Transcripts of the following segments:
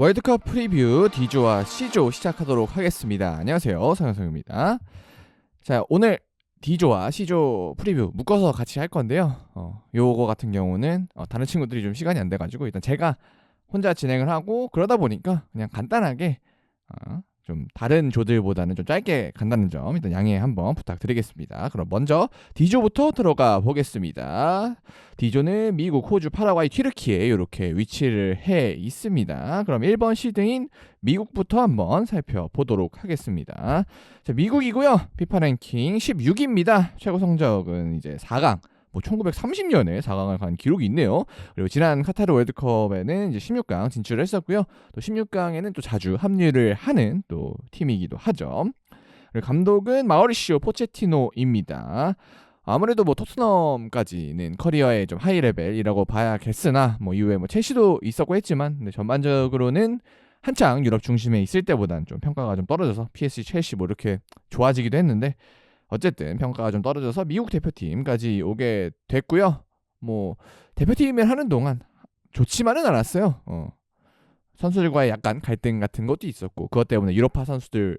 월드컵 프리뷰 D조와 C조 시작하도록 하겠습니다. 안녕하세요, 성현성입니다. 자, 오늘 D조와 C조 프리뷰 묶어서 같이 할 건데요. 요거 같은 경우는 다른 친구들이 좀 시간이 안 돼가지고 일단 제가 혼자 진행을 하고, 그러다 보니까 그냥 간단하게 좀 다른 조들보다는 좀 짧게 간다는 점 일단 양해 한번 부탁드리겠습니다. 그럼 먼저 D조부터 들어가 보겠습니다. D조는 미국, 호주, 파라과이, 튀르키예 이렇게 위치를 해 있습니다. 그럼 1번 시드인 미국부터 한번 살펴보도록 하겠습니다. 자, 미국이고요. 피파 랭킹 16위입니다. 최고 성적은 이제 4강. 1930년에 4강을 간 기록이 있네요. 그리고 지난 카타르 월드컵에는 이제 16강 진출을 했었고요. 또 16강에는 또 자주 합류를 하는 또 팀이기도 하죠. 그리고 감독은 마우리시오 포체티노입니다. 아무래도 토트넘까지는 커리어의 좀 하이 레벨이라고 봐야겠으나 이후에 첼시도 있었고 했지만, 근데 전반적으로는 한창 유럽 중심에 있을 때보다는 좀 평가가 좀 떨어져서 PSG, 첼시 이렇게 좋아지기도 했는데, 어쨌든 평가가 좀 떨어져서 미국 대표팀까지 오게 됐고요. 대표팀을 하는 동안 좋지만은 않았어요. 선수들과의 약간 갈등 같은 것도 있었고, 그것 때문에 유럽파 선수들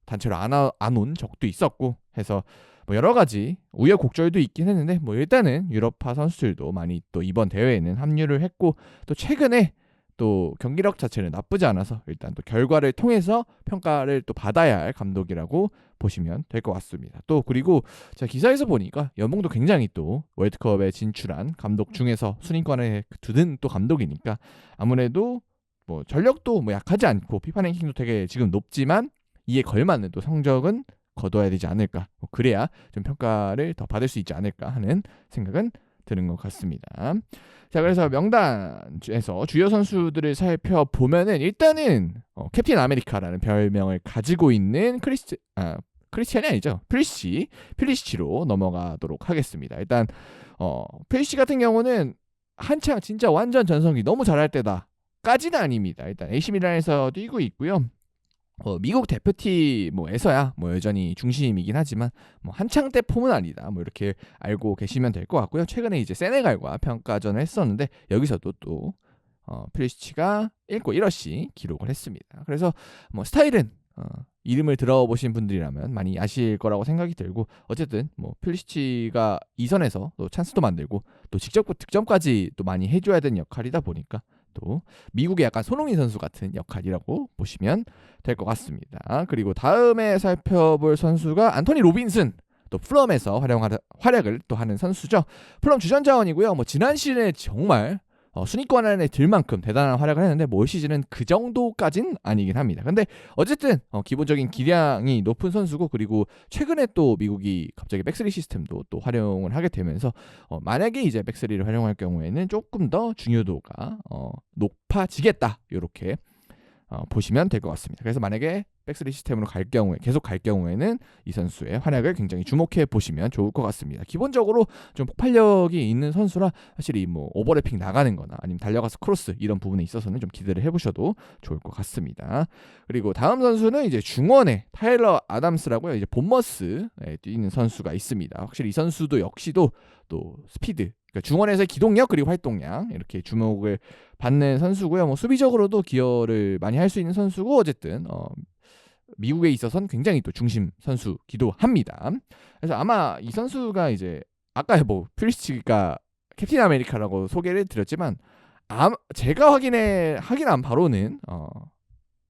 단체로 안 온 적도 있었고 해서 여러 가지 우여곡절도 있긴 했는데, 일단은 유럽파 선수들도 많이 또 이번 대회에는 합류를 했고, 또 최근에 또 경기력 자체는 나쁘지 않아서 일단 또 결과를 통해서 평가를 또 받아야 할 감독이라고 보시면 될 것 같습니다. 또 그리고 제가 기사에서 보니까 연봉도 굉장히 또 월드컵에 진출한 감독 중에서 순위권에 두는 또 감독이니까, 아무래도 전력도 약하지 않고 피파 랭킹도 되게 지금 높지만 이에 걸맞는 또 성적은 거둬야 되지 않을까, 그래야 좀 평가를 더 받을 수 있지 않을까 하는 생각은 드는 것 같습니다. 자, 그래서 명단에서 주요 선수들을 살펴보면은 일단은 캡틴 아메리카라는 별명을 가지고 있는 크리스티안이 아니죠, 필리시치로 넘어가도록 하겠습니다. 일단 필리시치 같은 경우는 한창 진짜 완전 전성기 너무 잘할 때다까지는 아닙니다. 일단 AC 밀란에서 뛰고 있고요. 미국 대표팀에서야 여전히 중심이긴 하지만 한창 때 폼은 아니다, 이렇게 알고 계시면 될 것 같고요. 최근에 이제 세네갈과 평가전을 했었는데 여기서도 또 필리시치가 1골 1어시 기록을 했습니다. 그래서 스타일은 이름을 들어보신 분들이라면 많이 아실 거라고 생각이 들고, 어쨌든 필리시치가 이선에서 또 찬스도 만들고 또 직접 득점까지 또 많이 해줘야 되는 역할이다 보니까 또 미국의 약간 손흥민 선수 같은 역할이라고 보시면 될 것 같습니다. 그리고 다음에 살펴볼 선수가 안토니 로빈슨, 또 플럼에서 활약을 또 하는 선수죠. 플럼 주전자원이고요. 지난 시즌에 정말 순위권 안에 들 만큼 대단한 활약을 했는데 올 시즌은 그 정도까진 아니긴 합니다. 근데 어쨌든 기본적인 기량이 높은 선수고, 그리고 최근에 또 미국이 갑자기 백스리 시스템도 또 활용을 하게 되면서 만약에 이제 백스리를 활용할 경우에는 조금 더 중요도가 높아지겠다, 이렇게 보시면 될 것 같습니다. 그래서 만약에 백스리 시스템으로 계속 갈 경우에는 이 선수의 활약을 굉장히 주목해 보시면 좋을 것 같습니다. 기본적으로 좀 폭발력이 있는 선수라 확실히 오버래핑 나가는 거나 아니면 달려가서 크로스 이런 부분에 있어서는 좀 기대를 해보셔도 좋을 것 같습니다. 그리고 다음 선수는 이제 중원의 타일러 아담스라고요. 이제 본머스에 뛰는 선수가 있습니다. 확실히 이 선수도 역시도 또 스피드, 그러니까 중원에서의 기동력 그리고 활동량 이렇게 주목을 받는 선수고요. 수비적으로도 기여를 많이 할 수 있는 선수고, 어쨌든 미국에 있어서는 굉장히 또 중심 선수기도 합니다. 그래서 아마 이 선수가 이제 아까 필리시치가 캡틴 아메리카라고 소개를 드렸지만, 제가 확인한 바로는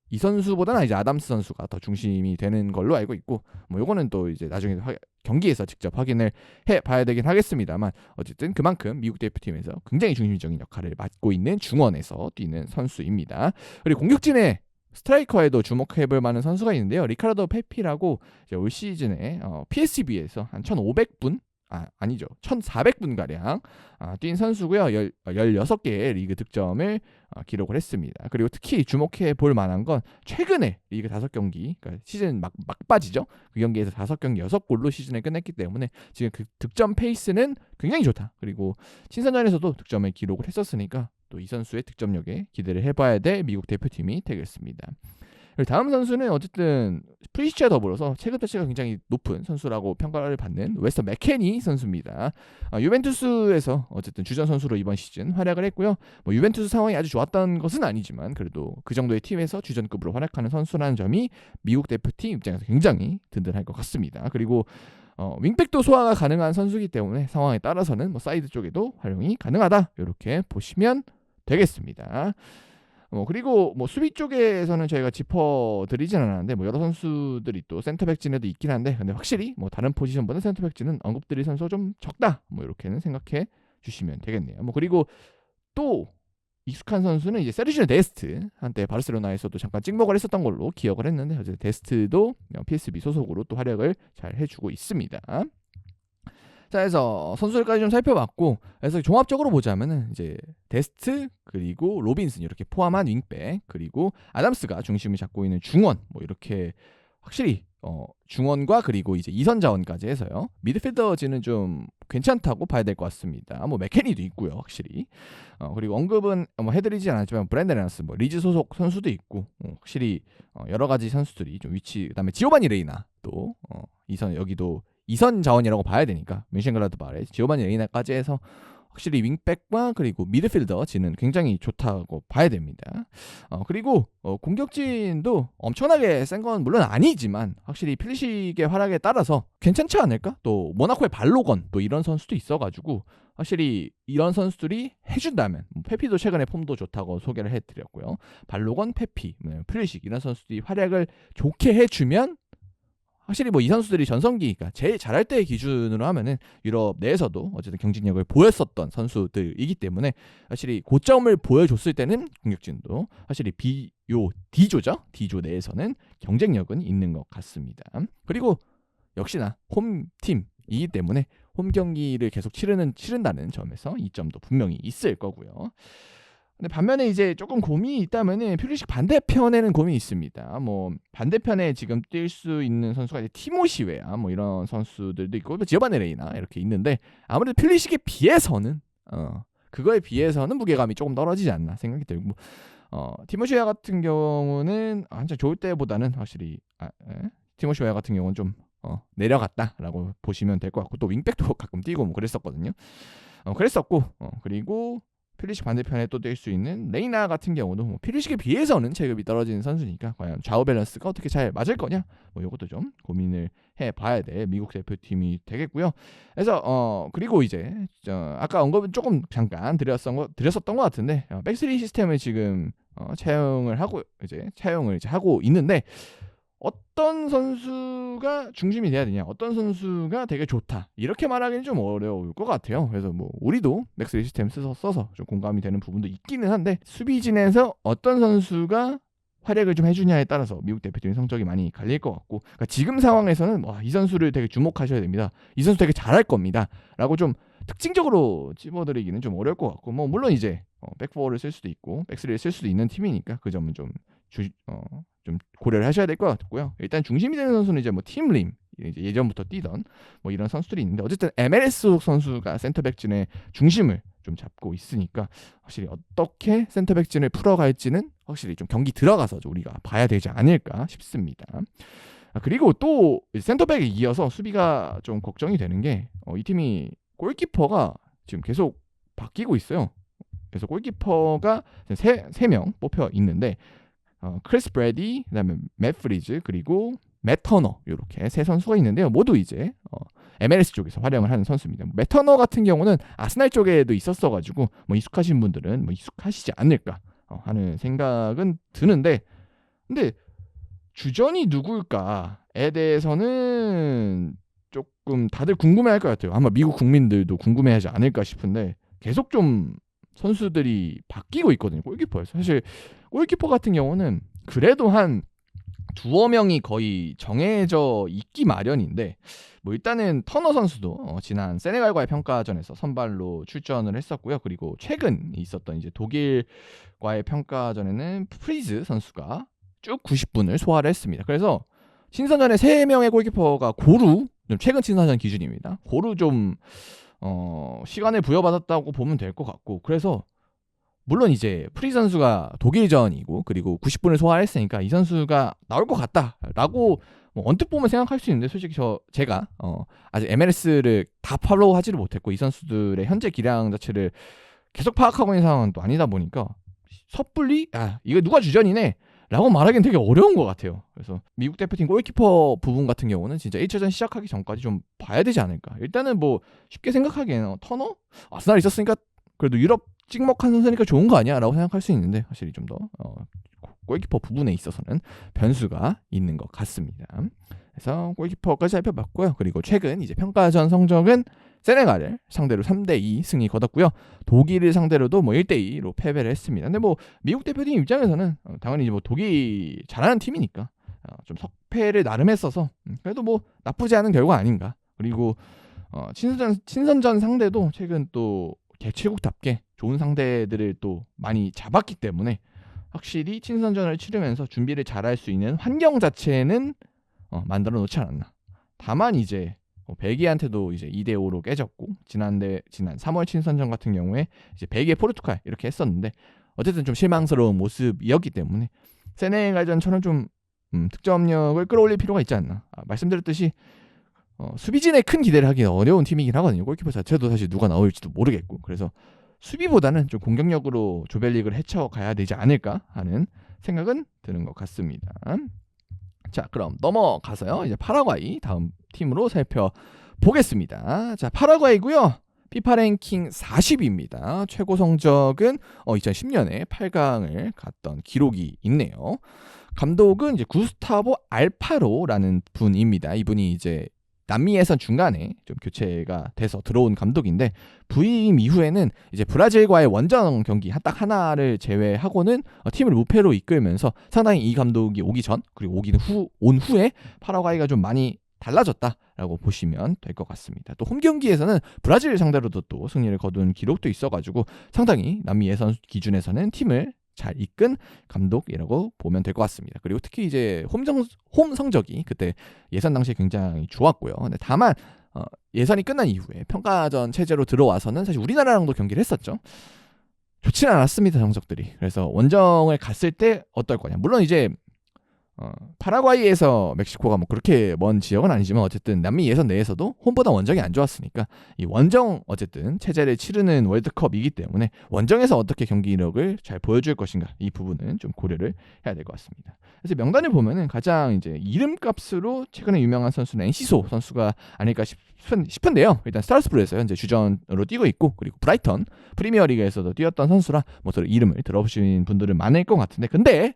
이 선수보다는 이제 아담스 선수가 더 중심이 되는 걸로 알고 있고, 요거는 또 이제 나중에 경기에서 직접 확인을 해봐야 되긴 하겠습니다만, 어쨌든 그만큼 미국 대표팀에서 굉장히 중심적인 역할을 맡고 있는 중원에서 뛰는 선수입니다. 그리고 공격진의 스트라이커에도 주목해볼 만한 선수가 있는데요. 리카르도 페피라고 이제 올 시즌에 PSV에서 한 1,500분 1,400분가량 뛴 선수고요. 16개의 리그 득점을 기록을 했습니다. 그리고 특히 주목해 볼 만한 건 최근에 리그 5경기, 그러니까 시즌 막바지죠. 그 경기에서 5경기 6골로 시즌을 끝냈기 때문에 지금 그 득점 페이스는 굉장히 좋다. 그리고 친선전에서도 득점을 기록을 했었으니까 또 이 선수의 득점력에 기대를 해봐야 될 미국 대표팀이 되겠습니다. 그리고 다음 선수는 어쨌든 프리시치와 더불어서 체급 자체가 굉장히 높은 선수라고 평가를 받는 웨스턴 맥케니 선수입니다. 유벤투스에서 어쨌든 주전 선수로 이번 시즌 활약을 했고요. 뭐 유벤투스 상황이 아주 좋았던 것은 아니지만 그래도 그 정도의 팀에서 주전급으로 활약하는 선수라는 점이 미국 대표팀 입장에서 굉장히 든든할 것 같습니다. 그리고 윙백도 소화가 가능한 선수이기 때문에 상황에 따라서는 뭐 사이드 쪽에도 활용이 가능하다 이렇게 보시면 되겠습니다. 그리고 뭐 수비 쪽에서는 저희가 짚어드리진 않았는데 뭐 여러 선수들이 또 센터백진에도 있긴 한데 근데 확실히 뭐 다른 포지션보다 센터백진은 언급드릴 선수가 좀 적다 뭐 이렇게는 생각해 주시면 되겠네요. 뭐 그리고 또 익숙한 선수는 이제 세르지오 데스트, 한때 바르셀로나에서도 잠깐 찍먹을 했었던 걸로 기억을 했는데 어제 데스트도 PSV 소속으로 또 활약을 잘 해주고 있습니다. 자, 그래서 선수들까지 좀 살펴봤고, 그래서 종합적으로 보자면은 이제 데스트 그리고 로빈슨 이렇게 포함한 윙백 그리고 아담스가 중심을 잡고 있는 중원 뭐 이렇게 확실히 중원과 그리고 이제 이선 자원까지 해서요. 미드필더진은 좀 괜찮다고 봐야 될 것 같습니다. 뭐 맥케니도 있고요, 확실히. 그리고 언급은 뭐 해드리지 않았지만 브랜든 레너스, 뭐 리즈 소속 선수도 있고, 확실히 여러 가지 선수들이 좀 위치. 그다음에 지오바니 레이나 또 이선 여기도 이선 자원이라고 봐야 되니까 뮌헨글라드바흐 지오바니 레이나까지 해서 확실히 윙백과 그리고 미드필더진은 굉장히 좋다고 봐야 됩니다. 그리고 공격진도 엄청나게 센 건 물론 아니지만 확실히 필리식의 활약에 따라서 괜찮지 않을까? 또 모나코의 발로건 또 이런 선수도 있어가지고 확실히 이런 선수들이 해준다면 페피도 최근에 폼도 좋다고 소개를 해드렸고요. 발로건, 페피, 필리식 이런 선수들이 활약을 좋게 해주면 확실히 뭐 이 선수들이 전성기, 그러니까 제일 잘할 때의 기준으로 하면은 유럽 내에서도 어쨌든 경쟁력을 보였었던 선수들이기 때문에 확실히 고점을 보여줬을 때는 공격진도 확실히 D조죠. D조 내에서는 경쟁력은 있는 것 같습니다. 그리고 역시나 홈팀이기 때문에 홈 경기를 계속 치른다는 점에서 이점도 분명히 있을 거고요. 근데 반면에 이제 조금 고민이 있다면은 퓰리식 반대편에는 고민이 있습니다. 뭐 반대편에 지금 뛸 수 있는 선수가 이제 티모시 웨아 뭐 이런 선수들도 있고 지오바니 레이나 이렇게 있는데 아무래도 퓰리식에 비해서는 그거에 비해서는 무게감이 조금 떨어지지 않나 생각이 들고 티모시 웨아 같은 경우는 한참 좋을 때보다는 확실히 티모시 웨아 같은 경우는 좀 내려갔다라고 보시면 될 것 같고 또 윙백도 가끔 뛰고 뭐 그랬었거든요. 그랬었고 그리고 퓰리식 반대편에 또 뛸 수 있는 레이나 같은 경우도 뭐 퓰리식에 비해서는 체급이 떨어지는 선수니까 과연 좌우 밸런스가 어떻게 잘 맞을 거냐 뭐 이것도 좀 고민을 해봐야 될 미국 대표팀이 되겠고요. 그래서 그리고 이제 아까 언급은 조금 잠깐 드렸었던 것 같은데 백스리 시스템을 지금 차용을 하고 있는데 어떤 선수가 중심이 돼야 되냐, 어떤 선수가 되게 좋다 이렇게 말하기는 좀 어려울 것 같아요. 그래서 뭐 우리도 맥스 시스템 써서 좀 공감이 되는 부분도 있기는 한데 수비진에서 어떤 선수가 활약을 좀 해주냐에 따라서 미국 대표팀의 성적이 많이 갈릴 것 같고, 그러니까 지금 상황에서는 이 선수를 되게 주목하셔야 됩니다. 이 선수 되게 잘할 겁니다. 라고 좀 특징적으로 찝어드리기는 좀 어려울 것 같고, 뭐 물론 이제 백포를 쓸 수도 있고 백스리를 쓸 수도 있는 팀이니까 그 점은 좀 고려를 하셔야 될 것 같고요. 일단 중심이 되는 선수는 이제 뭐 팀림 이제 예전부터 뛰던 뭐 이런 선수들이 있는데 어쨌든 MLS 소속 선수가 센터백진의 중심을 좀 잡고 있으니까 확실히 어떻게 센터백진을 풀어갈지는 확실히 좀 경기 들어가서 좀 우리가 봐야 되지 않을까 싶습니다. 그리고 또 센터백에 이어서 수비가 좀 걱정이 되는 게 이 팀이 골키퍼가 지금 계속 바뀌고 있어요. 그래서 골키퍼가 3명 뽑혀 있는데 크리스 브래디, 그다음에 맷 프리즈 그리고 맷 터너 이렇게 세 선수가 있는데요. 모두 이제 MLS 쪽에서 활용을 하는 선수입니다. 맷 터너 같은 경우는 아스날 쪽에도 있었어가지고 뭐 익숙하신 분들은 뭐 익숙하시지 않을까 하는 생각은 드는데, 근데 주전이 누굴까에 대해서는 조금 다들 궁금해할 것 같아요. 아마 미국 국민들도 궁금해하지 않을까 싶은데 계속 좀 선수들이 바뀌고 있거든요. 골키퍼에서 사실 골키퍼 같은 경우는 그래도 한 두어 명이 거의 정해져 있기 마련인데 뭐 일단은 터너 선수도 지난 세네갈과의 평가전에서 선발로 출전을 했었고요. 그리고 최근 있었던 이제 독일과의 평가전에는 프리즈 선수가 쭉 90분을 소화를 했습니다. 그래서 친선전에 3명의 골키퍼가 고루, 최근 친선전 기준입니다. 고루 좀 시간을 부여받았다고 보면 될 것 같고, 그래서 물론 이제 프리 선수가 독일전이고 그리고 90분을 소화했으니까 이 선수가 나올 것 같다라고 뭐 언뜻 보면 생각할 수 있는데 솔직히 제가 아직 MLS를 다 팔로우하지를 못했고 이 선수들의 현재 기량 자체를 계속 파악하고 있는 상황은 또 아니다 보니까 섣불리 이거 누가 주전이네 라고 말하기는 되게 어려운 것 같아요. 그래서 미국 대표팀 골키퍼 부분 같은 경우는 진짜 1차전 시작하기 전까지 좀 봐야 되지 않을까. 일단은 뭐 쉽게 생각하기에는 터너? 아스날 있었으니까 그래도 유럽 찍먹한 선수니까 좋은 거 아니야? 라고 생각할 수 있는데 확실히 좀 더 골키퍼 부분에 있어서는 변수가 있는 것 같습니다. 그래서 골키퍼까지 살펴봤고요. 그리고 최근 이제 평가전 성적은 세네갈을 상대로 3대2 승리 거뒀고요. 독일을 상대로도 뭐 1대2로 패배를 했습니다. 근데 뭐 미국 대표팀 입장에서는 당연히 이제 뭐 독일 잘하는 팀이니까 좀 석패를 나름 했어서 그래도 뭐 나쁘지 않은 결과 아닌가. 그리고 친선전 상대도 최근 또 개최국답게 좋은 상대들을 또 많이 잡았기 때문에 확실히 친선전을 치르면서 준비를 잘할 수 있는 환경 자체는 만들어 놓지 않았나. 다만 이제 벨기에한테도 이제 2대5로 깨졌고 지난 3월 친선전 같은 경우에 이제 벨기에 포르투갈 이렇게 했었는데 어쨌든 좀 실망스러운 모습이었기 때문에 세네갈전처럼 좀 득점력을 끌어올릴 필요가 있지 않나. 말씀드렸듯이 수비진에 큰 기대를 하기 어려운 팀이긴 하거든요. 골키퍼 자체도 사실 누가 나올지도 모르겠고 그래서 수비보다는 좀 공격력으로 조별리그를 헤쳐가야 되지 않을까 하는 생각은 드는 것 같습니다. 자, 그럼 넘어가서요. 이제 파라과이 다음 팀으로 살펴보겠습니다. 자, 파라과이고요. 피파 랭킹 40위입니다. 최고 성적은 2010년에 8강을 갔던 기록이 있네요. 감독은 이제 구스타보 알파로라는 분입니다. 이분이 이제 남미 예선 중간에 좀 교체가 돼서 들어온 감독인데 부임 이후에는 이제 브라질과의 원정 경기 딱 하나를 제외하고는 팀을 무패로 이끌면서 상당히 이 감독이 오기 전 그리고 온 후에 파라과이가 좀 많이 달라졌다라고 보시면 될 것 같습니다. 또 홈 경기에서는 브라질 상대로도 또 승리를 거둔 기록도 있어가지고 상당히 남미 예선 기준에서는 팀을 잘 이끈 감독이라고 보면 될 것 같습니다. 그리고 특히 이제 홈 성적이 그때 예선 당시에 굉장히 좋았고요. 근데 다만 예선이 끝난 이후에 평가전 체제로 들어와서는 사실 우리나라랑도 경기를 했었죠. 좋지는 않았습니다, 성적들이. 그래서 원정을 갔을 때 어떨 거냐. 물론 이제 파라과이에서 멕시코가 뭐 그렇게 먼 지역은 아니지만 어쨌든 남미 예선 내에서도 홈보다 원정이 안 좋았으니까 이 원정 어쨌든 체제를 치르는 월드컵이기 때문에 원정에서 어떻게 경기력을 잘 보여줄 것인가 이 부분은 좀 고려를 해야 될 것 같습니다. 그래서 명단을 보면은 가장 이제 이름값으로 최근에 유명한 선수는 엔시소 선수가 아닐까 싶은데요. 일단 스트라스부르에서 현재 주전으로 뛰고 있고 그리고 브라이턴 프리미어리그에서도 뛰었던 선수라 뭐 이름을 들어보신 분들은 많을 것 같은데 근데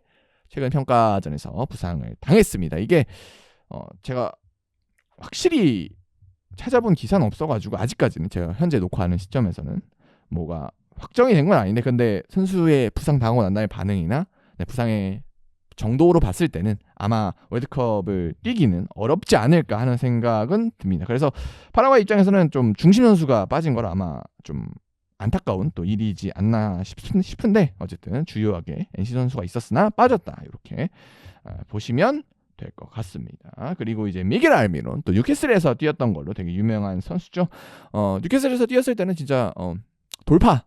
최근 평가전에서 부상을 당했습니다. 이게 제가 확실히 찾아본 기사는 없어가지고 아직까지는 제가 현재 녹화하는 시점에서는 뭐가 확정이 된 건 아닌데 근데 선수의 부상 당하고 난 날의 반응이나 부상의 정도로 봤을 때는 아마 월드컵을 뛰기는 어렵지 않을까 하는 생각은 듭니다. 그래서 파라과이 입장에서는 좀 중심 선수가 빠진 걸 아마 좀 안타까운 또 일이지 않나 싶은데 어쨌든 주요하게 NC 선수가 있었으나 빠졌다 이렇게 보시면 될 것 같습니다. 그리고 이제 미겔 알미론 또 뉴캐슬에서 뛰었던 걸로 되게 유명한 선수죠. 뉴캐슬에서 뛰었을 때는 진짜 돌파에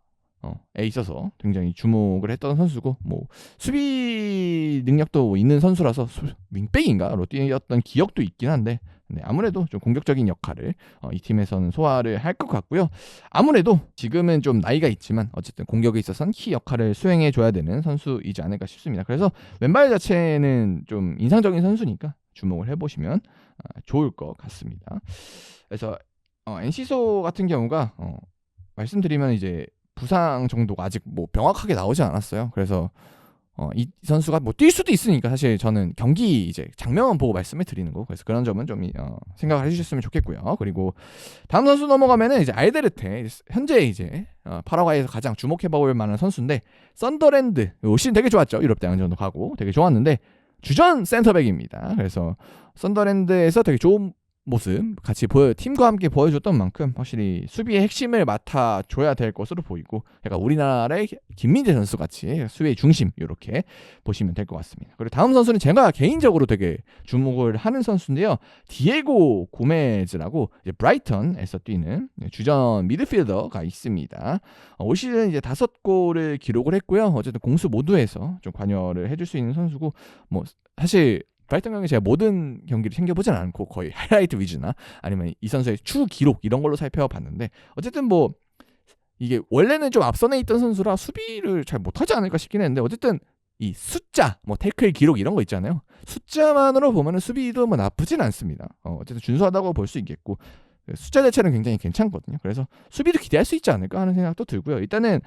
있어서 굉장히 주목을 했던 선수고 뭐 수비 능력도 있는 선수라서 윙백인가로 뛰었던 기억도 있긴 한데 아무래도 좀 공격적인 역할을 이 팀에서는 소화를 할 것 같고요. 아무래도 지금은 좀 나이가 있지만 어쨌든 공격에 있어서는 키 역할을 수행해 줘야 되는 선수이지 않을까 싶습니다. 그래서 왼발 자체는 좀 인상적인 선수니까 주목을 해보시면 좋을 것 같습니다. 그래서 엔시소 같은 경우가 말씀드리면 이제 부상 정도가 아직 뭐 명확하게 나오지 않았어요. 그래서 이 선수가 뭐 뛸 수도 있으니까 사실 저는 경기 이제 장면만 보고 말씀을 드리는 거. 그래서 그런 점은 좀 생각을 해주셨으면 좋겠고요. 그리고 다음 선수 넘어가면은 이제 알데르테 현재 이제 파라과이에서 가장 주목해볼 만한 선수인데 썬더랜드 올 시즌 되게 좋았죠. 유럽 대항전도 가고 되게 좋았는데 주전 센터백입니다. 그래서 썬더랜드에서 되게 좋은 모습 같이 팀과 함께 보여줬던 만큼 확실히 수비의 핵심을 맡아줘야 될 것으로 보이고, 약간 우리나라의 김민재 선수 같이 수비의 중심 이렇게 보시면 될 것 같습니다. 그리고 다음 선수는 제가 개인적으로 되게 주목을 하는 선수인데요. 디에고 고메즈라고 이제 브라이턴에서 뛰는 주전 미드필더가 있습니다. 올 시즌 이제 5골을 기록을 했고요. 어쨌든 공수 모두에서 좀 관여를 해줄 수 있는 선수고, 뭐 사실 브라이턴 경기 제가 모든 경기를 챙겨보진 않고 거의 하이라이트 위주나 아니면 이 선수의 추 기록 이런 걸로 살펴봤는데, 어쨌든 뭐 이게 원래는 좀 앞선에 있던 선수라 수비를 잘 못하지 않을까 싶긴 했는데, 어쨌든 이 숫자, 뭐 태클 기록 이런 거 있잖아요. 숫자만으로 보면은 수비도 뭐 나쁘진 않습니다. 어쨌든 준수하다고 볼 수 있겠고, 숫자 자체는 굉장히 괜찮거든요. 그래서 수비도 기대할 수 있지 않을까 하는 생각도 들고요. 일단은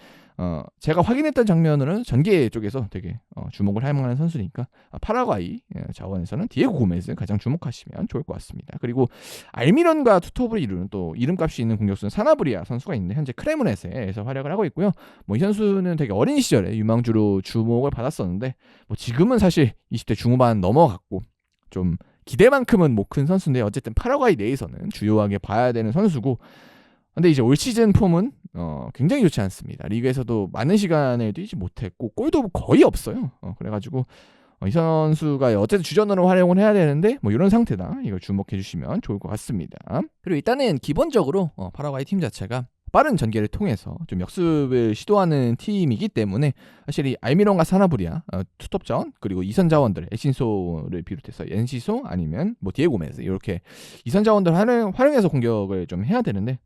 제가 확인했던 장면으로는 전개 쪽에서 되게 주목을 할 만한 선수니까 파라과이 자원에서는 디에고 고메즈 가장 주목하시면 좋을 것 같습니다. 그리고 알미론과 투톱을 이루는 또 이름값이 있는 공격수는 사나브리아 선수가 있는데 현재 크레모네세에서 활약을 하고 있고요. 뭐 이 선수는 되게 어린 시절에 유망주로 주목을 받았었는데, 뭐 지금은 사실 20대 중후반 넘어갔고 좀 기대만큼은 못 큰 선수인데, 어쨌든 파라과이 내에서는 주요하게 봐야 되는 선수고, 근데 이제 올 시즌 폼은 굉장히 좋지 않습니다. 리그에서도 많은 시간을 뛰지 못했고 골도 거의 없어요. 그래가지고 이 선수가 어쨌든 주전으로 활용을 해야 되는데 뭐 이런 상태다. 이걸 주목해 주시면 좋을 것 같습니다. 그리고 일단은 기본적으로 파라과이 팀 자체가 빠른 전개를 통해서 좀 역습을 시도하는 팀이기 때문에 사실 이 알미론과 사나브리아 투톱 자원, 그리고 이선 자원들 에신소를 비롯해서 엔시소 아니면 뭐 디에고메즈 이렇게 이선 자원들 활용해서 공격을 좀 해야 되는데,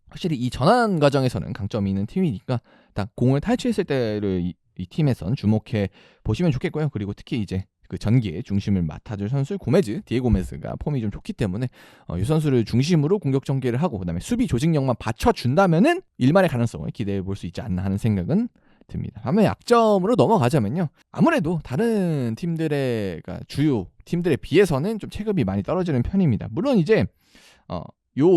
확실히 이 전환 과정에서는 강점이 있는 팀이니까 딱 공을 탈취했을 때를 이 팀에선 주목해 보시면 좋겠고요. 그리고 특히 이제 그 전기의 중심을 맡아줄 선수 디에고 고메즈가 폼이 좀 좋기 때문에 이 선수를 중심으로 공격 전개를 하고 그다음에 수비 조직력만 받쳐준다면은 일말의 가능성을 기대해 볼 수 있지 않나 하는 생각은 듭니다. 반면 약점으로 넘어가자면요, 아무래도 다른 팀들의 그러니까 주요 팀들에 비해서는 좀 체급이 많이 떨어지는 편입니다. 물론 이제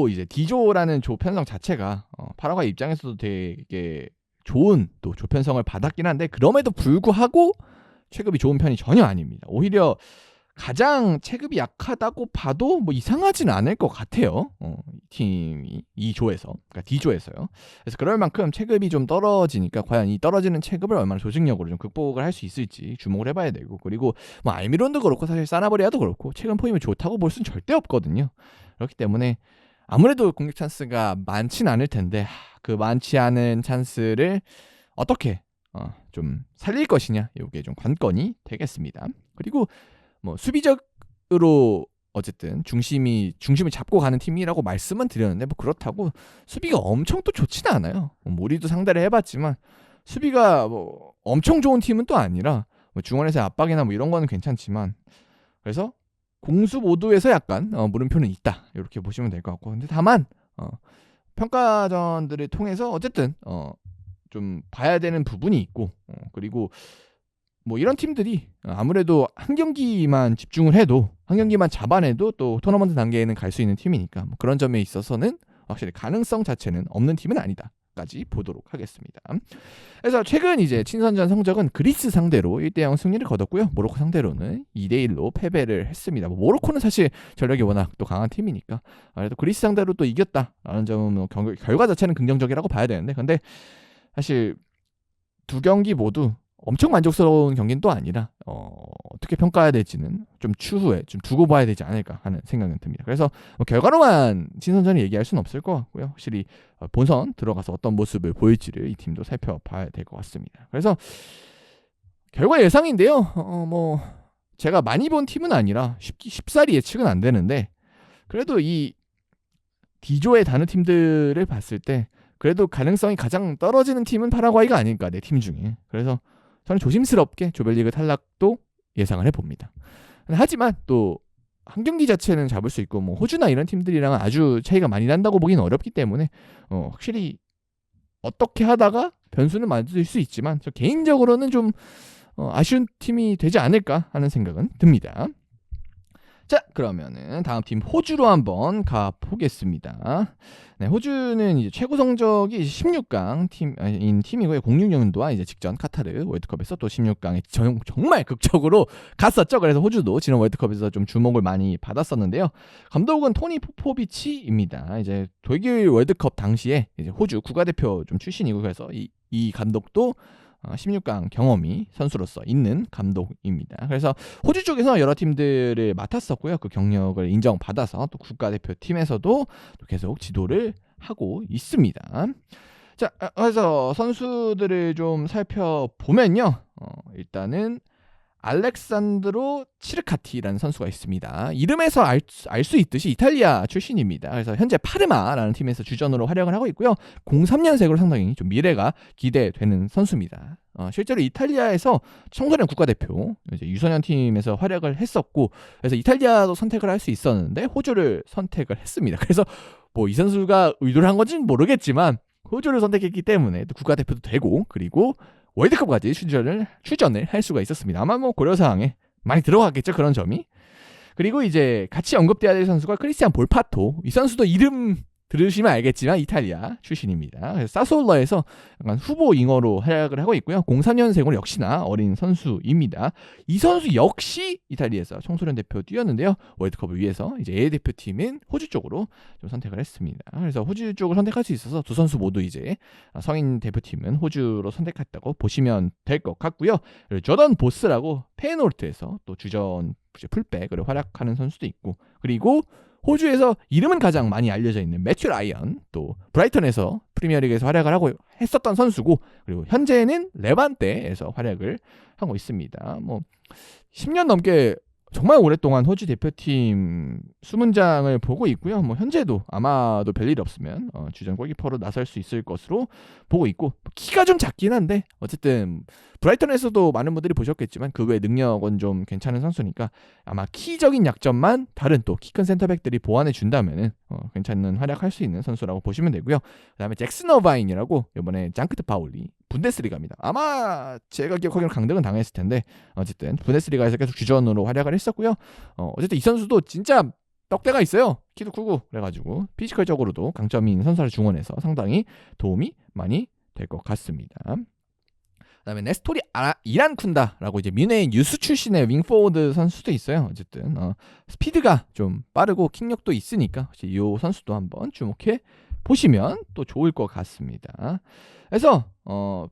이제 D조라는 조 편성 자체가 파라과이 입장에서도 되게 좋은 또 조편성을 받았긴 한데, 그럼에도 불구하고 체급이 좋은 편이 전혀 아닙니다. 오히려 가장 체급이 약하다고 봐도 뭐 이상하진 않을 것 같아요. 팀이 이 조에서, 그러니까 D조에서요. 그래서 그럴 만큼 체급이 좀 떨어지니까 과연 이 떨어지는 체급을 얼마나 조직력으로 좀 극복을 할 수 있을지 주목을 해봐야 되고, 그리고 뭐 알미론도 그렇고 사실 사나브리아도 그렇고 체급 포임이 좋다고 볼 수는 절대 없거든요. 그렇기 때문에 아무래도 공격 찬스가 많진 않을 텐데 그 많지 않은 찬스를 어떻게 좀 살릴 것이냐, 이게 좀 관건이 되겠습니다. 그리고 뭐 수비적으로 어쨌든 중심을 잡고 가는 팀이라고 말씀은 드렸는데, 뭐 그렇다고 수비가 엄청 또 좋지는 않아요. 우리도 상대를 해봤지만 수비가 뭐 엄청 좋은 팀은 또 아니라, 뭐 중원에서의 압박이나 뭐 이런 거는 괜찮지만, 그래서 공수 모두에서 약간 물음표는 있다, 이렇게 보시면 될 것 같고, 근데 다만 평가전들을 통해서 어쨌든 좀 봐야 되는 부분이 있고, 그리고 뭐 이런 팀들이 아무래도 한 경기만 집중을 해도, 한 경기만 잡아내도 또 토너먼트 단계에는 갈 수 있는 팀이니까, 뭐 그런 점에 있어서는 확실히 가능성 자체는 없는 팀은 아니다 까지 보도록 하겠습니다. 그래서 최근 이제 친선전 성적은 그리스 상대로 1대0 승리를 거뒀고요. 모로코 상대로는 2대1로 패배를 했습니다. 뭐 모로코는 사실 전력이 워낙 또 강한 팀이니까 그래도 그리스 상대로 또 이겼다라는 점은 결과 자체는 긍정적이라고 봐야 되는데, 근데 사실 두 경기 모두 엄청 만족스러운 경기는 또 아니라 어떻게 평가해야 될지는 좀 추후에 좀 두고 봐야 되지 않을까 하는 생각은 듭니다. 그래서 뭐 결과로만 친선전을 얘기할 수는 없을 것 같고요. 확실히 본선 들어가서 어떤 모습을 보일지를 이 팀도 살펴봐야 될 것 같습니다. 그래서 결과 예상인데요. 뭐 제가 많이 본 팀은 아니라 쉽사리 예측은 안 되는데, 그래도 이 D조의 다른 팀들을 봤을 때 그래도 가능성이 가장 떨어지는 팀은 파라과이가 아닐까, 내 팀 중에. 그래서 저는 조심스럽게 조별리그 탈락도 예상을 해봅니다. 하지만 또 한 경기 자체는 잡을 수 있고, 뭐 호주나 이런 팀들이랑은 아주 차이가 많이 난다고 보기는 어렵기 때문에 확실히 어떻게 하다가 변수는 만들 수 있지만, 저 개인적으로는 좀 아쉬운 팀이 되지 않을까 하는 생각은 듭니다. 자, 그러면은 다음 팀 호주로 한번 가보겠습니다. 네, 호주는 이제 최고 성적이 16강 팀인 팀이고요. 06년도와 이제 직전 카타르 월드컵에서 또 16강에 정말 극적으로 갔었죠. 그래서 호주도 지난 월드컵에서 좀 주목을 많이 받았었는데요. 감독은 토니 포포비치입니다. 이제 독일 월드컵 당시에 이제 호주 국가대표 좀 출신이고, 그래서 이 감독도 16강 경험이 선수로서 있는 감독입니다. 그래서 호주 쪽에서 여러 팀들을 맡았었고요. 그 경력을 인정받아서 또 국가대표팀에서도 또 계속 지도를 하고 있습니다. 자, 그래서 선수들을 좀 살펴보면요. 일단은 알렉산드로 치르카티라는 선수가 있습니다. 이름에서 알 수 있듯이 이탈리아 출신입니다. 그래서 현재 파르마라는 팀에서 주전으로 활약을 하고 있고요. 03년생으로 상당히 좀 미래가 기대되는 선수입니다. 실제로 이탈리아에서 청소년 국가대표 이제 유소년 팀에서 활약을 했었고, 그래서 이탈리아도 선택을 할 수 있었는데 호주를 선택을 했습니다. 그래서 뭐 이 선수가 의도를 한 건지는 모르겠지만 호주를 선택했기 때문에 또 국가대표도 되고, 그리고 월드컵까지 출전을 할 수가 있었습니다. 아마 뭐 고려사항에 많이 들어갔겠죠, 그런 점이. 그리고 이제 같이 언급돼야 될 선수가 크리스티안 볼파토. 이 선수도 이름 들으시면 알겠지만 이탈리아 출신입니다. 그래서 사솔러에서 약간 후보 잉어로 활약을 하고 있고요. 03년생으로 역시나 어린 선수입니다. 이 선수 역시 이탈리아에서 청소년 대표 뛰었는데요. 월드컵을 위해서 이제 A 대표팀인 호주 쪽으로 좀 선택을 했습니다. 그래서 호주 쪽을 선택할 수 있어서 두 선수 모두 이제 성인 대표팀은 호주로 선택했다고 보시면 될 것 같고요. 그리고 조던 보스라고 페이노르트에서 또 주전 풀백으로 활약하는 선수도 있고, 그리고 호주에서 이름은 가장 많이 알려져 있는 매튜 라이언, 또 브라이턴에서 프리미어리그에서 활약을 하고 했었던 선수고, 그리고 현재는 레반테에서 활약을 하고 있습니다. 뭐 10년 넘게 정말 오랫동안 호주 대표팀 수문장을 보고 있고요. 뭐 현재도 아마도 별일 없으면 주전 골키퍼로 나설 수 있을 것으로 보고 있고, 키가 좀 작긴 한데 어쨌든 브라이턴에서도 많은 분들이 보셨겠지만 그 외 능력은 좀 괜찮은 선수니까 아마 키적인 약점만 다른 또 키 큰 센터백들이 보완해 준다면은 괜찮은 활약할 수 있는 선수라고 보시면 되고요. 그다음에 잭슨 어바인이라고 이번에 장크트 파울리 분데스리가입니다. 아마 제가 기억하기로는 강등은 당했을 텐데 어쨌든 분데스리가에서 계속 주전으로 활약을 했었고요. 어쨌든 이 선수도 진짜 떡대가 있어요. 키도 크고 그래가지고 피지컬적으로도 강점이 있는 선수를 중원해서 상당히 도움이 많이 될 것 같습니다. 그다음에 네스토리 이란쿤다라고 이제 뮌헨 유스 출신의 윙포워드 선수도 있어요. 어쨌든 스피드가 좀 빠르고 킥력도 있으니까 이 선수도 한번 주목해 보시면 또 좋을 것 같습니다. 그래서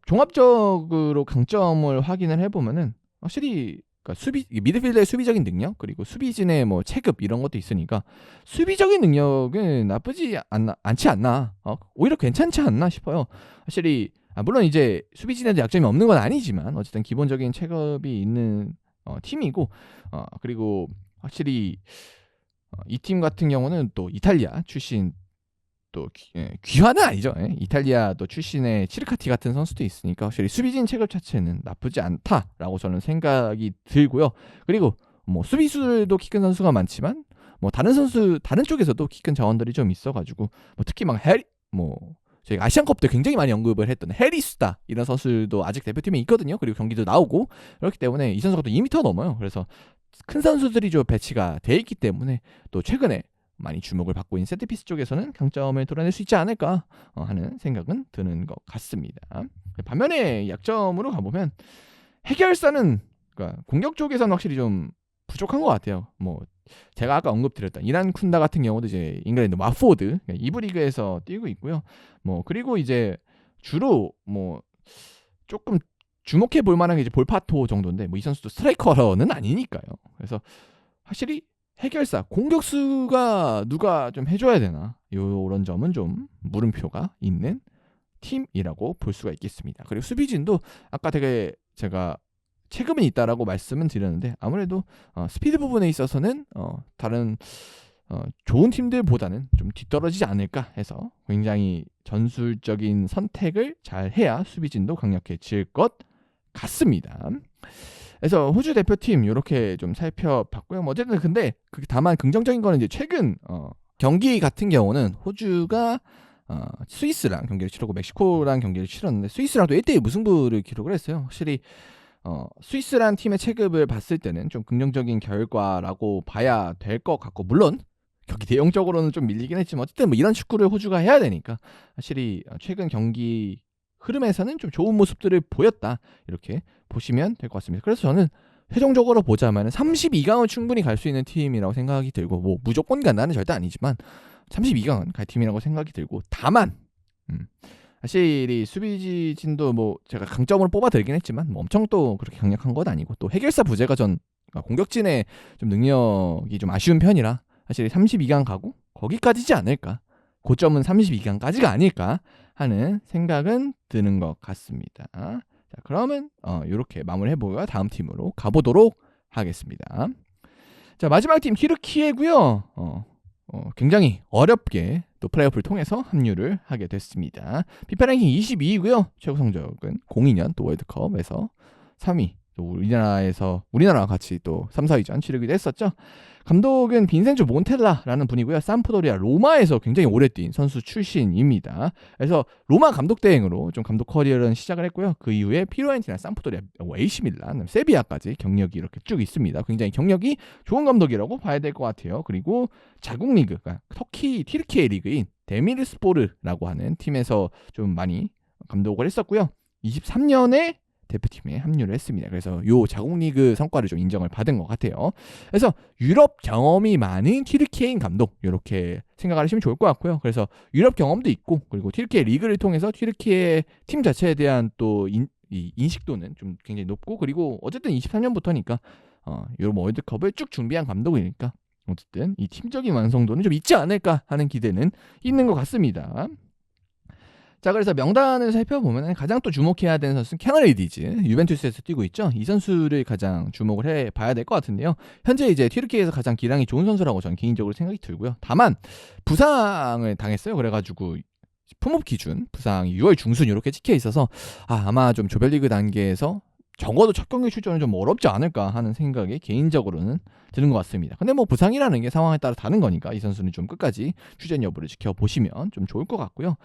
종합적으로 강점을 확인을 해보면은 확실히 그러니까 미드필더의 수비적인 능력, 그리고 수비진의 뭐 체급 이런 것도 있으니까 수비적인 능력은 나쁘지 않지 않나, 오히려 괜찮지 않나 싶어요. 확실히 물론 이제 수비진에도 약점이 없는 건 아니지만 어쨌든 기본적인 체급이 있는 팀이고, 그리고 확실히 이 팀 같은 경우는 또 이탈리아 출신 또 귀화는 아니죠. 이탈리아 또 출신의 치르카티 같은 선수도 있으니까 확실히 수비진 체급 자체는 나쁘지 않다라고 저는 생각이 들고요. 그리고 뭐 수비수들도 키 큰 선수가 많지만 뭐 다른 쪽에서도 키 큰 자원들이 좀 있어가지고 뭐 특히 막 저희가 아시안컵 때 굉장히 많이 언급을 했던 해리수다 이런 선수도 아직 대표팀에 있거든요. 그리고 경기도 나오고 그렇기 때문에 이 선수가 또 2m 넘어요. 그래서 큰 선수들이 좀 배치가 돼 있기 때문에 또 최근에 많이 주목을 받고 있는 세트피스 쪽에서는 강점을 드러낼 수 있지 않을까 하는 생각은 드는 것 같습니다. 반면에 약점으로 가보면 해결사는, 그러니까 공격 쪽에서는 확실히 좀 부족한 것 같아요. 뭐 제가 아까 언급드렸던 이란쿤다 같은 경우도 이제 잉글랜드 와포드 2부 리그에서 뛰고 있고요. 뭐 그리고 이제 주로 뭐 조금 주목해 볼 만한 게 이제 볼파토 정도인데 뭐 이 선수도 스트라이커는 아니니까요. 그래서 확실히 해결사, 공격수가 누가 좀 해줘야 되나, 요런 점은 좀 물음표가 있는 팀이라고 볼 수가 있겠습니다. 그리고 수비진도 아까 되게 제가 체급은 있다라고 말씀은 드렸는데 아무래도 스피드 부분에 있어서는 다른 좋은 팀들보다는 좀 뒤떨어지지 않을까 해서 굉장히 전술적인 선택을 잘 해야 수비진도 강력해질 것 같습니다. 그래서 호주 대표팀 이렇게 좀 살펴봤고요. 뭐 어쨌든 근데 다만 긍정적인 거는 이제 최근 경기 같은 경우는 호주가 스위스랑 경기를 치르고 멕시코랑 경기를 치렀는데 스위스랑도 1대1 무승부를 기록을 했어요. 확실히 스위스란 팀의 체급을 봤을 때는 좀 긍정적인 결과라고 봐야 될 것 같고, 물론 경기 내용적으로는 좀 밀리긴 했지만 어쨌든 뭐 이런 축구를 호주가 해야 되니까 확실히 최근 경기 흐름에서는 좀 좋은 모습들을 보였다, 이렇게 보시면 될 것 같습니다. 그래서 저는 최종적으로 보자면 32강은 충분히 갈 수 있는 팀이라고 생각이 들고, 뭐 무조건 간다는 절대 아니지만 32강은 갈 팀이라고 생각이 들고, 다만 사실 이 수비진도 뭐 제가 강점으로 뽑아들긴 했지만 뭐 엄청 또 그렇게 강력한 건 아니고, 또 해결사 부재가 전 공격진의 좀 능력이 좀 아쉬운 편이라 사실 32강 가고 거기까지지 않을까, 고점은 32강까지가 아닐까 하는 생각은 드는 것 같습니다. 자, 그러면 이렇게 마무리해보고요, 다음 팀으로 가보도록 하겠습니다. 자, 마지막 팀 튀르키예고요. 굉장히 어렵게 또 플레이오프를 통해서 합류를 하게 됐습니다. 피파 랭킹 22위고요. 최고 성적은 02년 또 월드컵에서 3위. 또 우리나라와 같이 또 3, 4위전 치르기도 했었죠. 감독은 빈센조 몬텔라라는 분이고요. 삼프도리아 로마에서 굉장히 오래 뛴 선수 출신입니다. 그래서 로마 감독 대행으로 좀 감독 커리어는 시작을 했고요. 그 이후에 피오렌티나, 삼프도리아, AC 밀란, 세비야까지 경력이 이렇게 쭉 있습니다. 굉장히 경력이 좋은 감독이라고 봐야 될 것 같아요. 그리고 자국 리그, 그러니까 튀르키예 리그인 데미르스포르라고 하는 팀에서 좀 많이 감독을 했었고요. 23년에 대표팀에 합류를 했습니다. 그래서 요 자국 리그 성과를 좀 인정을 받은 것 같아요. 그래서 유럽 경험이 많은 튀르키예인 감독, 이렇게 생각하시면 좋을 것 같고요. 그래서 유럽 경험도 있고, 그리고 튀르키예 리그를 통해서 튀르키예 팀 자체에 대한 또 인식도는 좀 굉장히 높고, 그리고 어쨌든 23년부터니까 유럽 월드컵을 쭉 준비한 감독이니까 어쨌든 이 팀적인 완성도는 좀 있지 않을까 하는 기대는 있는 것 같습니다. 자, 그래서 명단을 살펴보면 가장 또 주목해야 되는 선수는 캐널 리디즈, 유벤투스에서 뛰고 있죠. 이 선수를 가장 주목을 해봐야 될 것 같은데요. 현재 이제 튀르키예에서 가장 기량이 좋은 선수라고 저는 개인적으로 생각이 들고요. 다만 부상을 당했어요. 그래가지고 품업 기준 부상이 6월 중순 이렇게 찍혀 있어서 아마 좀 조별리그 단계에서 적어도 첫 경기 출전은 좀 어렵지 않을까 하는 생각이 개인적으로는 드는 것 같습니다. 근데 뭐 부상이라는 게 상황에 따라 다른 거니까 이 선수는 좀 끝까지 출전 여부를 지켜보시면 좀 좋을 것 같고요.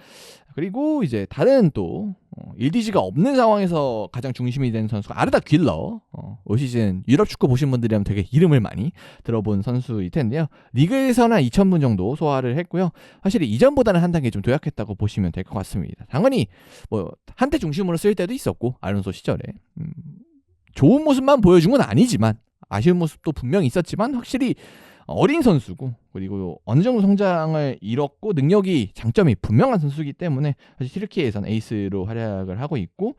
그리고 이제 다른 또 일디지가 없는 상황에서 가장 중심이 되는 선수가 아르다 퀼러. 올 시즌 유럽 축구 보신 분들이라면 되게 이름을 많이 들어본 선수일 텐데요. 리그에서는 2,000분 정도 소화를 했고요. 사실 이전보다는 한 단계 좀 도약했다고 보시면 될 것 같습니다. 당연히 뭐 한때 중심으로 쓸 때도 있었고, 알론소 시절에 좋은 모습만 보여준 건 아니지만 아쉬운 모습도 분명히 있었지만, 확실히 어린 선수고, 그리고 어느 정도 성장을 이뤘고 능력이 장점이 분명한 선수이기 때문에 사실 튀르키예에서는 에이스로 활약을 하고 있고,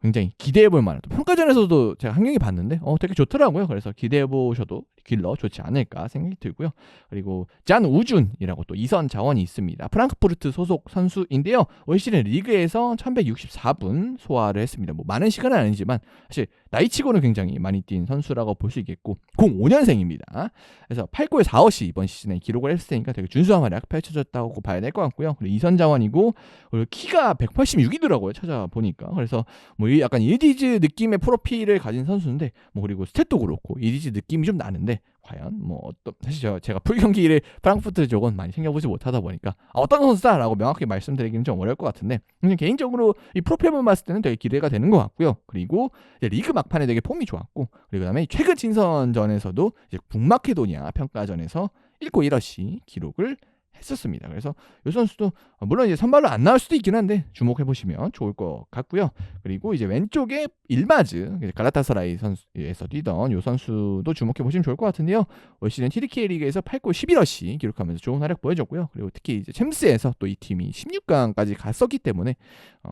굉장히 기대해볼 만한, 또 평가전에서도 제가 한 경기 봤는데 되게 좋더라고요. 그래서 기대해보셔도 퀼러 좋지 않을까 생각이 들고요. 그리고 잔 우준이라고 또 이선 자원이 있습니다. 프랑크푸르트 소속 선수인데요. 올 시즌 리그에서 1164분 소화를 했습니다. 뭐 많은 시간은 아니지만 사실 나이치고는 굉장히 많이 뛴 선수라고 볼 수 있겠고, 05년생입니다. 그래서 8골 4어시 이번 시즌에 기록을 했을 테니까 되게 준수한 활약 펼쳐졌다고 봐야 될 것 같고요. 그리고 이선 자원이고, 그리고 키가 186이더라고요, 찾아보니까. 그래서 뭐 약간 이디즈 느낌의 프로필을 가진 선수인데, 뭐 그리고 스탯도 그렇고 이디즈 느낌이 좀 나는데, 과연 뭐 사실 제가 풀 경기를 프랑크푸르트 쪽은 많이 챙겨보지 못하다 보니까 어떤 선수다라고 명확히 말씀드리기는 좀 어려울 것 같은데, 개인적으로 이 프로필만 봤을 때는 되게 기대가 되는 것 같고요. 그리고 이제 리그 막판에 되게 폼이 좋았고, 그리고 그다음에 최근 친선전에서도 이제 북마케도니아 평가전에서 1골 1어시 기록을 했었습니다. 그래서 이 선수도 물론 이제 선발로 안 나올 수도 있긴 한데 주목해 보시면 좋을 것 같고요. 그리고 이제 왼쪽에 일마즈, 갈라타사라이 선수에서 뛰던 이 선수도 주목해 보시면 좋을 것 같은데요. 올 시즌 튀르키예 리그에서 8골 11어시 기록하면서 좋은 활약 보여줬고요. 그리고 특히 이제 챔스에서 또 이 팀이 16강까지 갔었기 때문에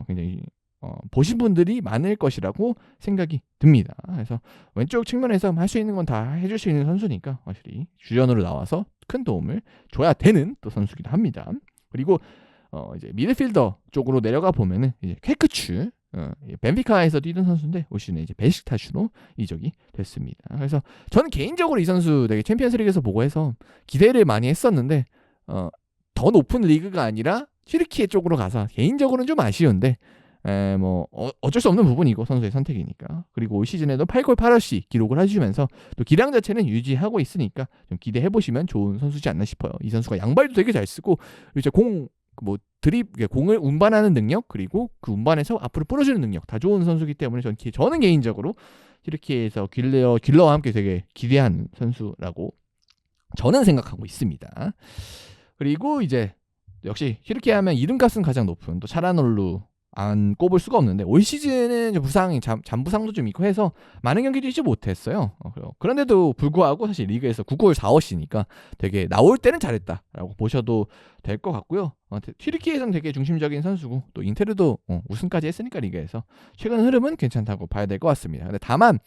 굉장히 보신 분들이 많을 것이라고 생각이 듭니다. 그래서 왼쪽 측면에서 할 수 있는 건 다 해줄 수 있는 선수니까 확실히 주전으로 나와서 큰 도움을 줘야 되는 또 선수기도 합니다. 그리고 이제 미드필더 쪽으로 내려가 보면은 이제 퀘크추, 벤피카에서 뛰던 선수인데 올 시즌에 이제 베식타슈로 이적이 됐습니다. 그래서 저는 개인적으로 이 선수 되게 챔피언스리그에서 보고 해서 기대를 많이 했었는데 더 높은 리그가 아니라 튀르키예 쪽으로 가서 개인적으로는 좀 아쉬운데, 뭐 어쩔 수 없는 부분이고 선수의 선택이니까. 그리고 올 시즌에도 8골 8어시 기록을 해주면서 또 기량 자체는 유지하고 있으니까 좀 기대해 보시면 좋은 선수지 않나 싶어요. 이 선수가 양발도 되게 잘 쓰고, 이제 공 뭐 드립 공을 운반하는 능력 그리고 그 운반에서 앞으로 뿌려주는 능력 다 좋은 선수이기 때문에 저는 개인적으로 튀르키예에서 길러와 함께 되게 기대하는 선수라고 저는 생각하고 있습니다. 그리고 이제 역시 튀르키예 하면 이름값은 가장 높은 또 차라놀루 안 꼽을 수가 없는데 올 시즌은 부상이 잠부상도 좀 있고 해서 많은 경기 뛰지 못했어요. 그런데도 불구하고 사실 리그에서 9골 4어시니까 되게 나올 때는 잘했다라고 보셔도 될 것 같고요. 튀르키예에서는 되게 중심적인 선수고 또 인테르도 우승까지 했으니까 리그에서 최근 흐름은 괜찮다고 봐야 될 것 같습니다. 근데 다만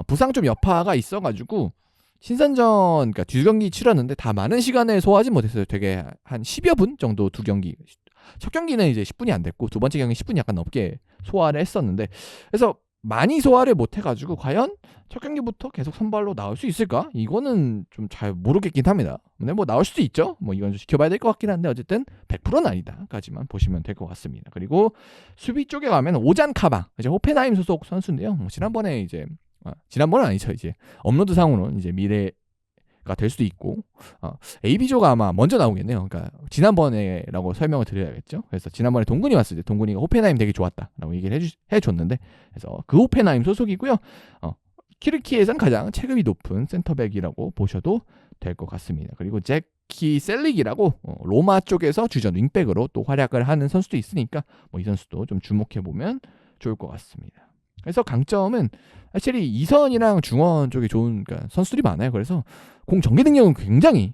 부상 좀 여파가 있어가지고 신선전 그러니까 2경기 치렀는데 다 많은 시간을 소화하지 못했어요. 되게 한 10여 분 정도 2경기. 첫 경기는 이제 10분이 안 됐고 두 번째 경기 10분 약간 넘게 소화를 했었는데 그래서 많이 소화를 못 해가지고 과연 첫 경기부터 계속 선발로 나올 수 있을까? 이거는 좀 잘 모르겠긴 합니다. 근데 뭐 나올 수도 있죠. 뭐 이건 좀 지켜봐야 될 것 같긴 한데 어쨌든 100%는 아니다까지만 보시면 될 것 같습니다. 그리고 수비 쪽에 가면 오잔 카방 이제 호펜하임 소속 선수인데요. 지난번에 이제 지난번은 아니죠. 이제 업로드상으로는 이제 미래가 될 수도 있고 AB조가 아마 먼저 나오겠네요. 그러니까 지난번에라고 설명을 드려야겠죠. 그래서 지난번에 동근이 왔을 때 동근이가 호펜하임 되게 좋았다라고 얘기를 해줬는데 그래서 그 호펜하임 소속이고요. 튀르키예에서는 가장 체급이 높은 센터백이라고 보셔도 될 것 같습니다. 그리고 제키 셀릭이라고 로마 쪽에서 주전 윙백으로 또 활약을 하는 선수도 있으니까 뭐 이 선수도 좀 주목해 보면 좋을 것 같습니다. 그래서 강점은 확실히 이선이랑 중원 쪽에 좋은 그러니까 선수들이 많아요. 그래서 공 전개 능력은 굉장히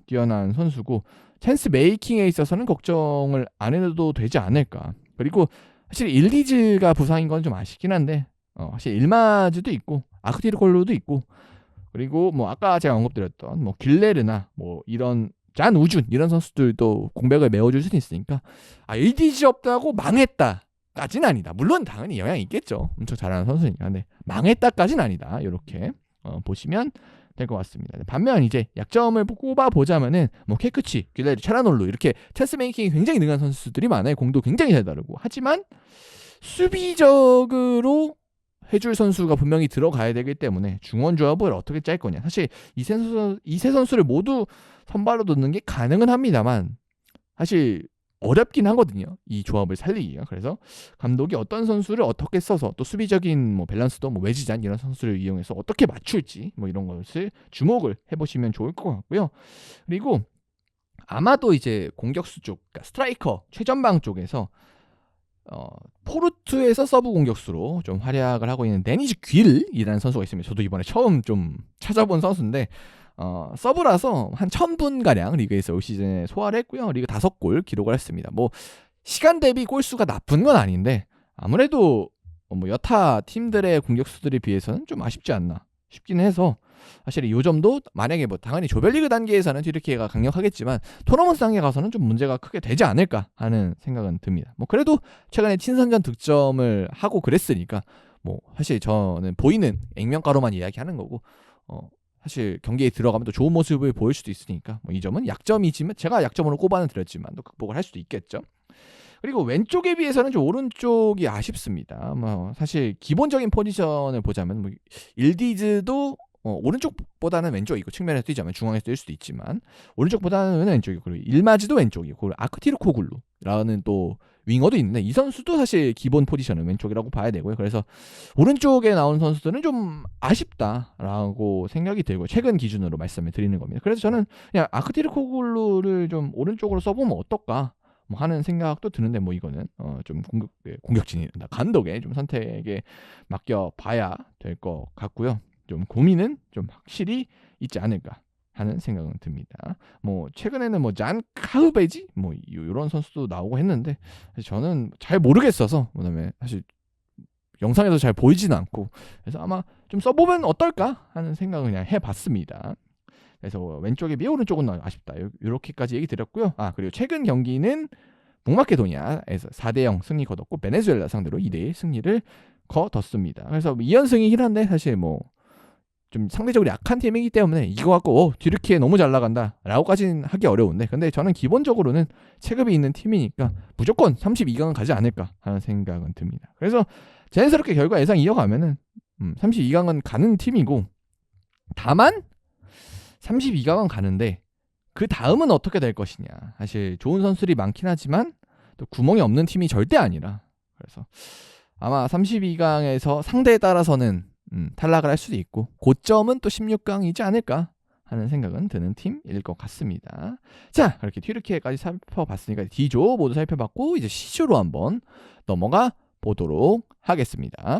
뛰어난 선수고 찬스 메이킹에 있어서는 걱정을 안 해도 되지 않을까. 그리고 사실 일리즈가 부상인 건 좀 아쉽긴 한데 사실 일마즈도 있고 아크티르콜로도 있고 그리고 뭐 아까 제가 언급드렸던 뭐 길레르나 뭐 이런 짠 우준 이런 선수들도 공백을 메워줄 수는 있으니까 일디지 없다고 망했다. 까지는 아니다. 물론 당연히 영향이 있겠죠. 엄청 잘하는 선수니까. 근데 망했다까지는 아니다. 이렇게 보시면 될 것 같습니다. 반면 이제 약점을 꼽아 보자면은 뭐 케크치, 길레르, 차라놀루 이렇게 찬스 메이킹이 굉장히 능한 선수들이 많아요. 공도 굉장히 잘 다르고 하지만 수비적으로 해줄 선수가 분명히 들어가야 되기 때문에 중원 조합을 어떻게 짤 거냐. 사실 이 세 선수를 모두 선발로 놓는 게 가능은 합니다만 사실 어렵긴 하거든요. 이 조합을 살리기가. 그래서 감독이 어떤 선수를 어떻게 써서 또 수비적인 뭐 밸런스도 뭐 외지잔 이런 선수를 이용해서 어떻게 맞출지 뭐 이런 것을 주목을 해보시면 좋을 것 같고요. 그리고 아마도 이제 공격수 쪽, 그러니까 스트라이커 최전방 쪽에서 포르투에서 서브 공격수로 좀 활약을 하고 있는 데니즈 퀼이라는 선수가 있습니다. 저도 이번에 처음 좀 찾아본 선수인데 서브라서 한 1000분 가량 리그에서 올 시즌에 소화를 했고요. 리그 5골 기록을 했습니다. 뭐 시간 대비 골수가 나쁜 건 아닌데 아무래도 뭐 여타 팀들의 공격수들에 비해서는 좀 아쉽지 않나 싶기는 해서 사실 이 점도 만약에 뭐 당연히 조별리그 단계에서는 튀르키예가 강력하겠지만 토너먼트 단계 가서는 좀 문제가 크게 되지 않을까 하는 생각은 듭니다. 뭐 그래도 최근에 친선전 득점을 하고 그랬으니까 뭐 사실 저는 보이는 액면가로만 이야기하는 거고 사실 경기에 들어가면 또 좋은 모습을 보일 수도 있으니까 뭐 이 점은 약점이지만 제가 약점으로 꼽아는 드렸지만 또 극복을 할 수도 있겠죠. 그리고 왼쪽에 비해서는 좀 오른쪽이 아쉽습니다. 뭐 사실 기본적인 포지션을 보자면 뭐 일디즈도 오른쪽보다는 왼쪽이고 측면에서 뛰자면 중앙에서 뛸 수도 있지만 오른쪽보다는 왼쪽이고 그리고 일마지도 왼쪽이고 그리고 아크티르코글루라는 또 윙어도 있는데 이 선수도 사실 기본 포지션은 왼쪽이라고 봐야 되고요. 그래서 오른쪽에 나온 선수들은 좀 아쉽다라고 생각이 들고 최근 기준으로 말씀을 드리는 겁니다. 그래서 저는 그냥 아크티르코글루를 좀 오른쪽으로 써보면 어떨까 뭐 하는 생각도 드는데 뭐 이거는 좀 공격진이 감독의 좀 선택에 맡겨봐야 될 것 같고요. 좀 고민은 좀 확실히 있지 않을까 하는 생각은 듭니다. 뭐 최근에는 뭐 잔 카흐베지 뭐 이런 선수도 나오고 했는데 사실 저는 잘 모르겠어서 그다음에 사실 영상에서 잘 보이지는 않고 그래서 아마 좀 써보면 어떨까 하는 생각을 그냥 해봤습니다. 그래서 왼쪽에 비해 오른쪽은 아쉽다 이렇게까지 얘기 드렸고요. 그리고 최근 경기는 북마케도니아에서 4대0 승리 거뒀고 베네수엘라 상대로 2대1 승리를 거뒀습니다. 그래서 2연승이긴 한데 사실 뭐 좀 상대적으로 약한 팀이기 때문에 이거 갖고 튀르키예 너무 잘 나간다 라고까지는 하기 어려운데 근데 저는 기본적으로는 체급이 있는 팀이니까 무조건 32강은 가지 않을까 하는 생각은 듭니다. 그래서 자연스럽게 결과 예상 이어가면은 32강은 가는 팀이고 다만 32강은 가는데 그 다음은 어떻게 될 것이냐. 사실 좋은 선수들이 많긴 하지만 또 구멍이 없는 팀이 절대 아니라, 그래서 아마 32강에서 상대에 따라서는 탈락을 할 수도 있고 고점은 또 16강이지 않을까 하는 생각은 드는 팀일 것 같습니다. 자, 그렇게 튀르키예까지 살펴봤으니까 D조 모두 살펴봤고 이제 C조로 한번 넘어가 보도록 하겠습니다.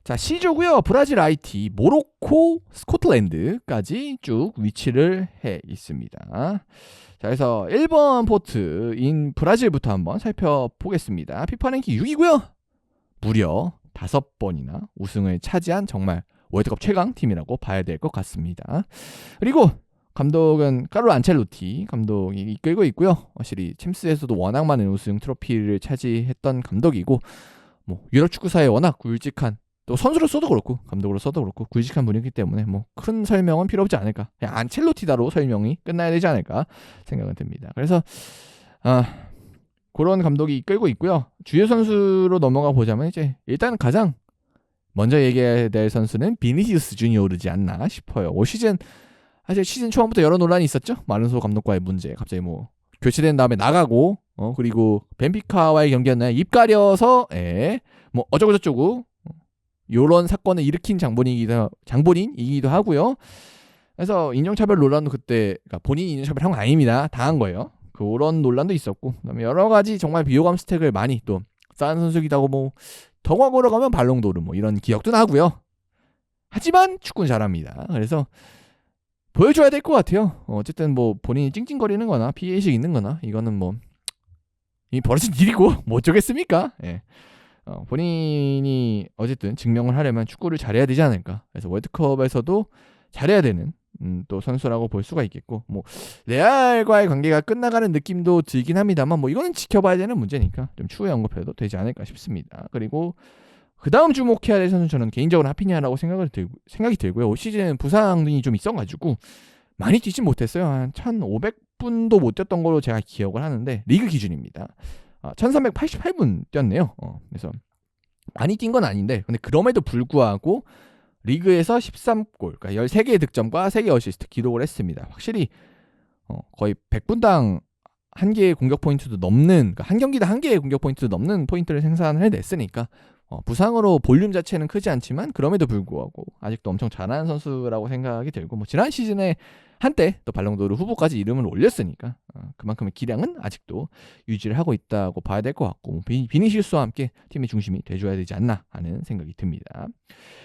자, C조고요. 브라질, 하이티, 모로코, 스코틀랜드까지 쭉 위치를 해 있습니다. 자, 그래서 1번 포트인 브라질부터 한번 살펴보겠습니다. 피파 랭킹 6위고요. 무려 5번이나 우승을 차지한 정말 월드컵 최강 팀이라고 봐야 될 것 같습니다. 그리고 감독은 카를로 안첼로티 감독이 이끌고 있고요. 확실히 챔스에서도 워낙 많은 우승 트로피를 차지했던 감독이고, 뭐 유럽 축구사에 워낙 굵직한, 또 선수로서도 그렇고 감독으로서도 그렇고 굵직한 분이기 때문에 뭐 큰 설명은 필요 없지 않을까, 그냥 안첼로티다로 설명이 끝나야 되지 않을까 생각은 듭니다. 그래서 그런 감독이 이끌고 있고요. 주요 선수로 넘어가 보자면 이제 일단 가장 먼저 얘기해야 될 선수는 비니시우스 주니어르지 않나 싶어요. 올 시즌 사실 시즌 초반부터 여러 논란이 있었죠. 마른소 감독과의 문제, 갑자기 뭐 교체된 다음에 나가고 그리고 벤피카와의 경기였나요? 입 가려서 뭐 어쩌고저쩌고 요런 사건을 일으킨 장본인이기도 하고요. 그래서 인종차별 논란도 그때, 그러니까 본인이 인종차별한 건 아닙니다. 당한 거예요. 그런 논란도 있었고, 그다음에 여러 가지 정말 비호감 스택을 많이 또 쌓은 선수기도 하고, 뭐 더 과거로 가면 발롱도르 뭐 이런 기억도 나고요. 하지만 축구는 잘합니다. 그래서 보여줘야 될 것 같아요. 어쨌든 뭐 본인이 찡찡거리는 거나 피해의식 있는 거나 이거는 뭐 이 벌어진 일이고 뭐 어쩌겠습니까? 예. 본인이 어쨌든 증명을 하려면 축구를 잘해야 되지 않을까. 그래서 월드컵에서도 잘해야 되는 또 선수라고 볼 수가 있겠고, 뭐 레알과의 관계가 끝나가는 느낌도 들긴 합니다만 뭐 이거는 지켜봐야 되는 문제니까 좀 추후에 언급해도 되지 않을까 싶습니다. 그리고 그 다음 주목해야 될 선수, 저는 개인적으로 하피냐라고 생각이 들고요. 올 시즌 부상이 좀 있어가지고 많이 뛰진 못했어요. 한 1,500분도 못 뛰었던 걸로 제가 기억을 하는데, 리그 기준입니다. 1,388분 뛰었네요. 그래서 많이 뛴 건 아닌데, 근데 그럼에도 불구하고 리그에서 13골, 그러니까 13개의 득점과 3개 어시스트 기록을 했습니다. 확실히 거의 100분당 한 개의 공격 포인트도 넘는, 그러니까 한 경기당 한 개의 공격 포인트도 넘는 포인트를 생산을 해냈으니까 부상으로 볼륨 자체는 크지 않지만 그럼에도 불구하고 아직도 엄청 잘하는 선수라고 생각이 들고, 뭐 지난 시즌에 한때 또 발롱도르 후보까지 이름을 올렸으니까 그만큼의 기량은 아직도 유지를 하고 있다고 봐야 될 것 같고, 비니시우스와 함께 팀의 중심이 돼줘야 되지 않나 하는 생각이 듭니다.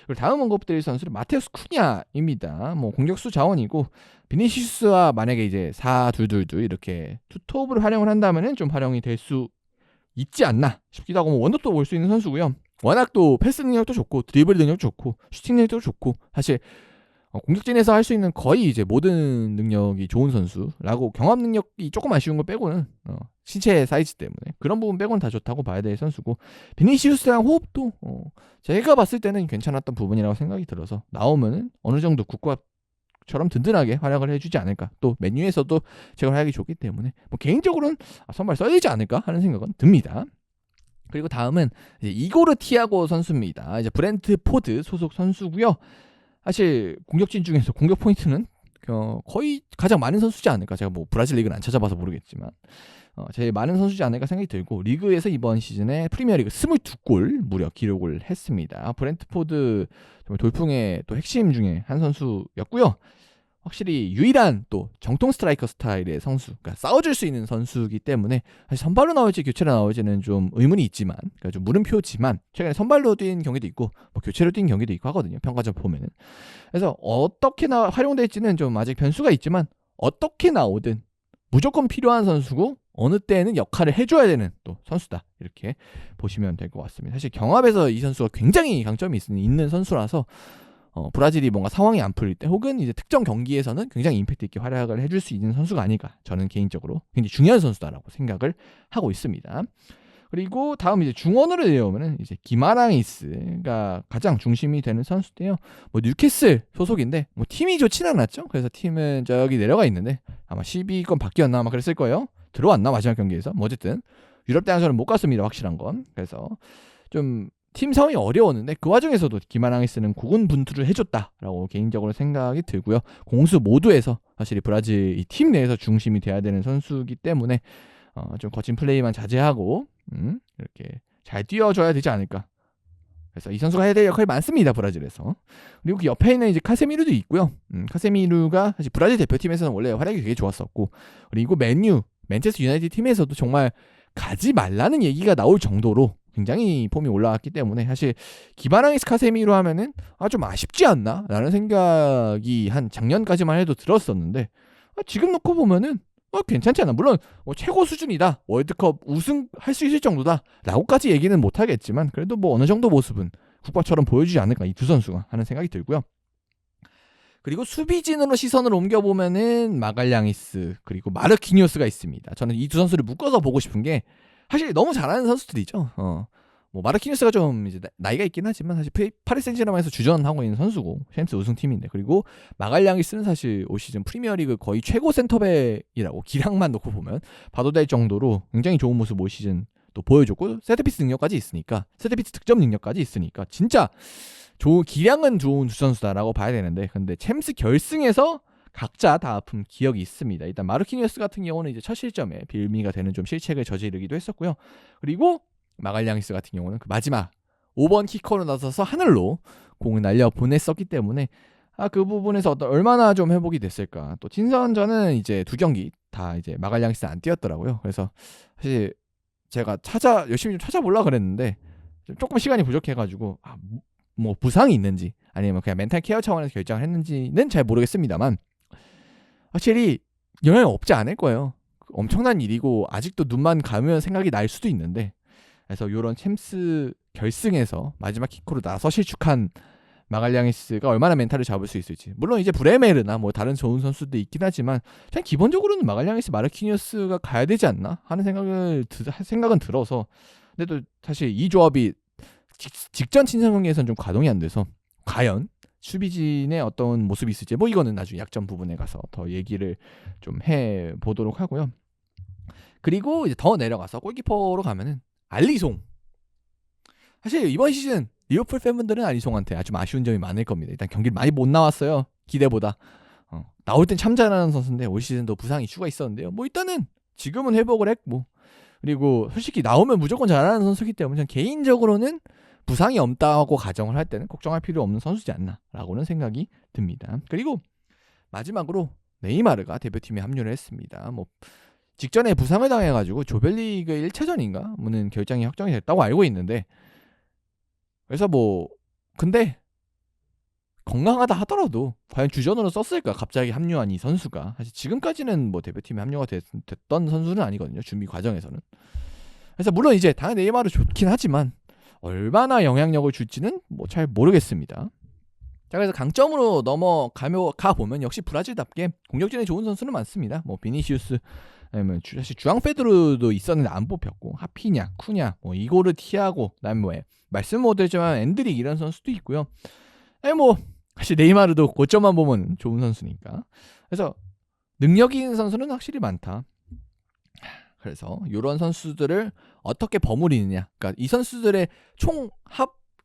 그리고 다음 언급드릴 선수는 마테우스 쿠냐입니다. 뭐 공격수 자원이고, 비니시우스와 만약에 이제 4-2-2-2 이렇게 투톱을 활용을 한다면은 좀 활용이 될 수 있지 않나 싶기도 하고, 뭐 원톱도 볼 수 있는 선수고요. 워낙 또 패스 능력도 좋고 드리블 능력도 좋고 슈팅 능력도 좋고, 사실 공격진에서 할 수 있는 거의 이제 모든 능력이 좋은 선수라고, 경합 능력이 조금 아쉬운 거 빼고는 신체 사이즈 때문에 그런 부분 빼고는 다 좋다고 봐야 될 선수고, 비니시우스랑 호흡도 제가 봤을 때는 괜찮았던 부분이라고 생각이 들어서 나오면은 어느 정도 국가처럼 든든하게 활약을 해주지 않을까. 또 맨유에서도 제가 활약이 좋기 때문에 뭐 개인적으로는 선발 써야 되지 않을까 하는 생각은 듭니다. 그리고 다음은 이제 이고르 티아고 선수입니다. 이제 브렌트포드 소속 선수고요. 사실 공격진 중에서 공격 포인트는 거의 가장 많은 선수지 않을까. 제가 뭐 브라질 리그는 안 찾아봐서 모르겠지만 제일 많은 선수지 않을까 생각이 들고, 리그에서 이번 시즌에 프리미어리그 22골 무려 기록을 했습니다. 브렌트포드 정말 돌풍의 또 핵심 중에 한 선수였고요. 확실히 유일한 또 정통 스트라이커 스타일의 선수, 그러니까 싸워줄 수 있는 선수이기 때문에 사실 선발로 나올지 교체로 나올지는 좀 의문이 있지만, 그러니까 좀 물음표지만 최근에 선발로 뛴 경기도 있고 뭐 교체로 뛴 경기도 있고 하거든요. 평가전 보면은. 그래서 어떻게 활용될지는 좀 아직 변수가 있지만, 어떻게 나오든 무조건 필요한 선수고 어느 때에는 역할을 해줘야 되는 또 선수다, 이렇게 보시면 될 것 같습니다. 사실 경합에서 이 선수가 굉장히 강점이 있는 선수라서 브라질이 뭔가 상황이 안 풀릴 때 혹은 이제 특정 경기에서는 굉장히 임팩트 있게 활약을 해줄 수 있는 선수가 아닐까, 저는 개인적으로 굉장히 중요한 선수다라고 생각을 하고 있습니다. 그리고 다음 이제 중원으로 내려오면은 이제 기마랑이스가 가장 중심이 되는 선수인데요. 뭐 뉴캐슬 소속인데 뭐 팀이 좋진 않았죠. 그래서 팀은 저기 내려가 있는데 아마 12권 바뀌었나 아마 그랬을 거예요. 들어왔나 마지막 경기에서. 뭐 어쨌든 유럽 대항전은 못 갔습니다, 확실한 건. 그래서 좀 팀 상황이 어려웠는데 그 와중에서도 기마랑이스는 고군분투를 해줬다라고 개인적으로 생각이 들고요. 공수 모두에서 사실 브라질 이 팀 내에서 중심이 돼야 되는 선수이기 때문에 좀 거친 플레이만 자제하고 이렇게 잘 뛰어줘야 되지 않을까. 그래서 이 선수가 해야 될 역할이 많습니다, 브라질에서. 그리고 그 옆에 있는 이제 카세미르도 있고요. 카세미르가 사실 브라질 대표팀에서는 원래 활약이 되게 좋았었고, 그리고 맨체스터 유나이티드 팀에서도 정말 가지 말라는 얘기가 나올 정도로 굉장히 폼이 올라왔기 때문에 사실 기바랑이스 카세미르 하면은 좀 아쉽지 않나 라는 생각이 한 작년까지만 해도 들었었는데, 지금 놓고 보면은 괜찮지 않나. 물론 최고 수준이다, 월드컵 우승할 수 있을 정도다 라고까지 얘기는 못하겠지만 그래도 어느 정도 모습은 국밥처럼 보여주지 않을까 이 두 선수가 하는 생각이 들고요. 그리고 수비진으로 시선을 옮겨보면은 마갈량이스 그리고 마르키니오스가 있습니다. 저는 이 두 선수를 묶어서 보고 싶은 게 사실 너무 잘하는 선수들이죠. 마르키니오스가 좀 이제 나이가 있긴 하지만 사실 파리 생제르맹에서 주전하고 있는 선수고 챔스 우승팀인데, 그리고 마갈량이스는 사실 올 시즌 프리미어리그 거의 최고 센터백이라고 기량만 놓고 보면 봐도 될 정도로 굉장히 좋은 모습 올 시즌 또 보여줬고, 세트피스 능력까지 있으니까, 세트피스 득점 능력까지 있으니까 진짜 기량은 좋은 두 선수다라고 봐야 되는데, 근데 챔스 결승에서 각자 다 아픈 기억이 있습니다. 일단 마르키니오스 같은 경우는 이제 첫 실점에 빌미가 되는 좀 실책을 저지르기도 했었고요. 그리고 마갈량이스 같은 경우는 그 마지막 5번 키커로 나서서 하늘로 공을 날려 보냈었기 때문에 그 부분에서 얼마나 좀 회복이 됐을까. 또 친선전은 이제 두 경기 다 이제 마갈량이스 안 뛰었더라고요. 그래서 사실 제가 열심히 좀 찾아보려 그랬는데 조금 시간이 부족해가지고 뭐 부상이 있는지 아니면 그냥 멘탈 케어 차원에서 결정을 했는지는 잘 모르겠습니다만 확실히 영향이 없지 않을 거예요. 엄청난 일이고 아직도 눈만 감으면 생각이 날 수도 있는데, 그래서 이런 챔스 결승에서 마지막 키커로 나서 실축한 마갈량이스가 얼마나 멘탈을 잡을 수 있을지. 물론 이제 브레메르나 다른 좋은 선수도 있긴 하지만 그냥 기본적으로는 마갈량이스, 마르키니오스가 가야 되지 않나 하는 생각은 들어서. 근데 또 사실 이 조합이 직전 친선 경기에서는 좀 가동이 안 돼서 과연 수비진의 어떤 모습이 있을지 이거는 나중에 약점 부분에 가서 더 얘기를 좀 해보도록 하고요. 그리고 이제 더 내려가서 골키퍼로 가면은 알리송. 사실 이번 시즌 리버풀 팬분들은 알리송한테 아주 아쉬운 점이 많을 겁니다. 일단 경기를 많이 못 나왔어요, 기대보다. 나올 땐 참 잘하는 선수인데 올 시즌도 부상 이슈가 있었는데요. 일단은 지금은 회복을 했고, 그리고 솔직히 나오면 무조건 잘하는 선수이기 때문에 저는 개인적으로는 부상이 없다고 가정을 할 때는 걱정할 필요 없는 선수지 않나라고는 생각이 듭니다. 그리고 마지막으로 네이마르가 대표팀에 합류를 했습니다. 직전에 부상을 당해가지고 조별리그 1차전인가 는 결장이 확정이 됐다고 알고 있는데, 그래서 근데 건강하다 하더라도 과연 주전으로 썼을까, 갑자기 합류한 이 선수가. 사실 지금까지는 대표팀에 합류가 됐던 선수는 아니거든요, 준비 과정에서는. 그래서 물론 이제 당연히 네이마르 좋긴 하지만 얼마나 영향력을 줄지는 잘 모르겠습니다. 자, 그래서 강점으로 넘어가 보면 역시 브라질답게 공격진에 좋은 선수는 많습니다. 비니시우스, 아니면 사실 주앙 페드로도 있었는데 안 뽑혔고, 하피냐, 쿠냐, 이고르, 티아고, 그다음에 말씀 못 드렸지만 엔드릭 이런 선수도 있고요. 사실 네이마르도 고점만 보면 좋은 선수니까. 그래서 능력이 있는 선수는 확실히 많다. 그래서 이런 선수들을 어떻게 버무리느냐. 그러니까 이 선수들의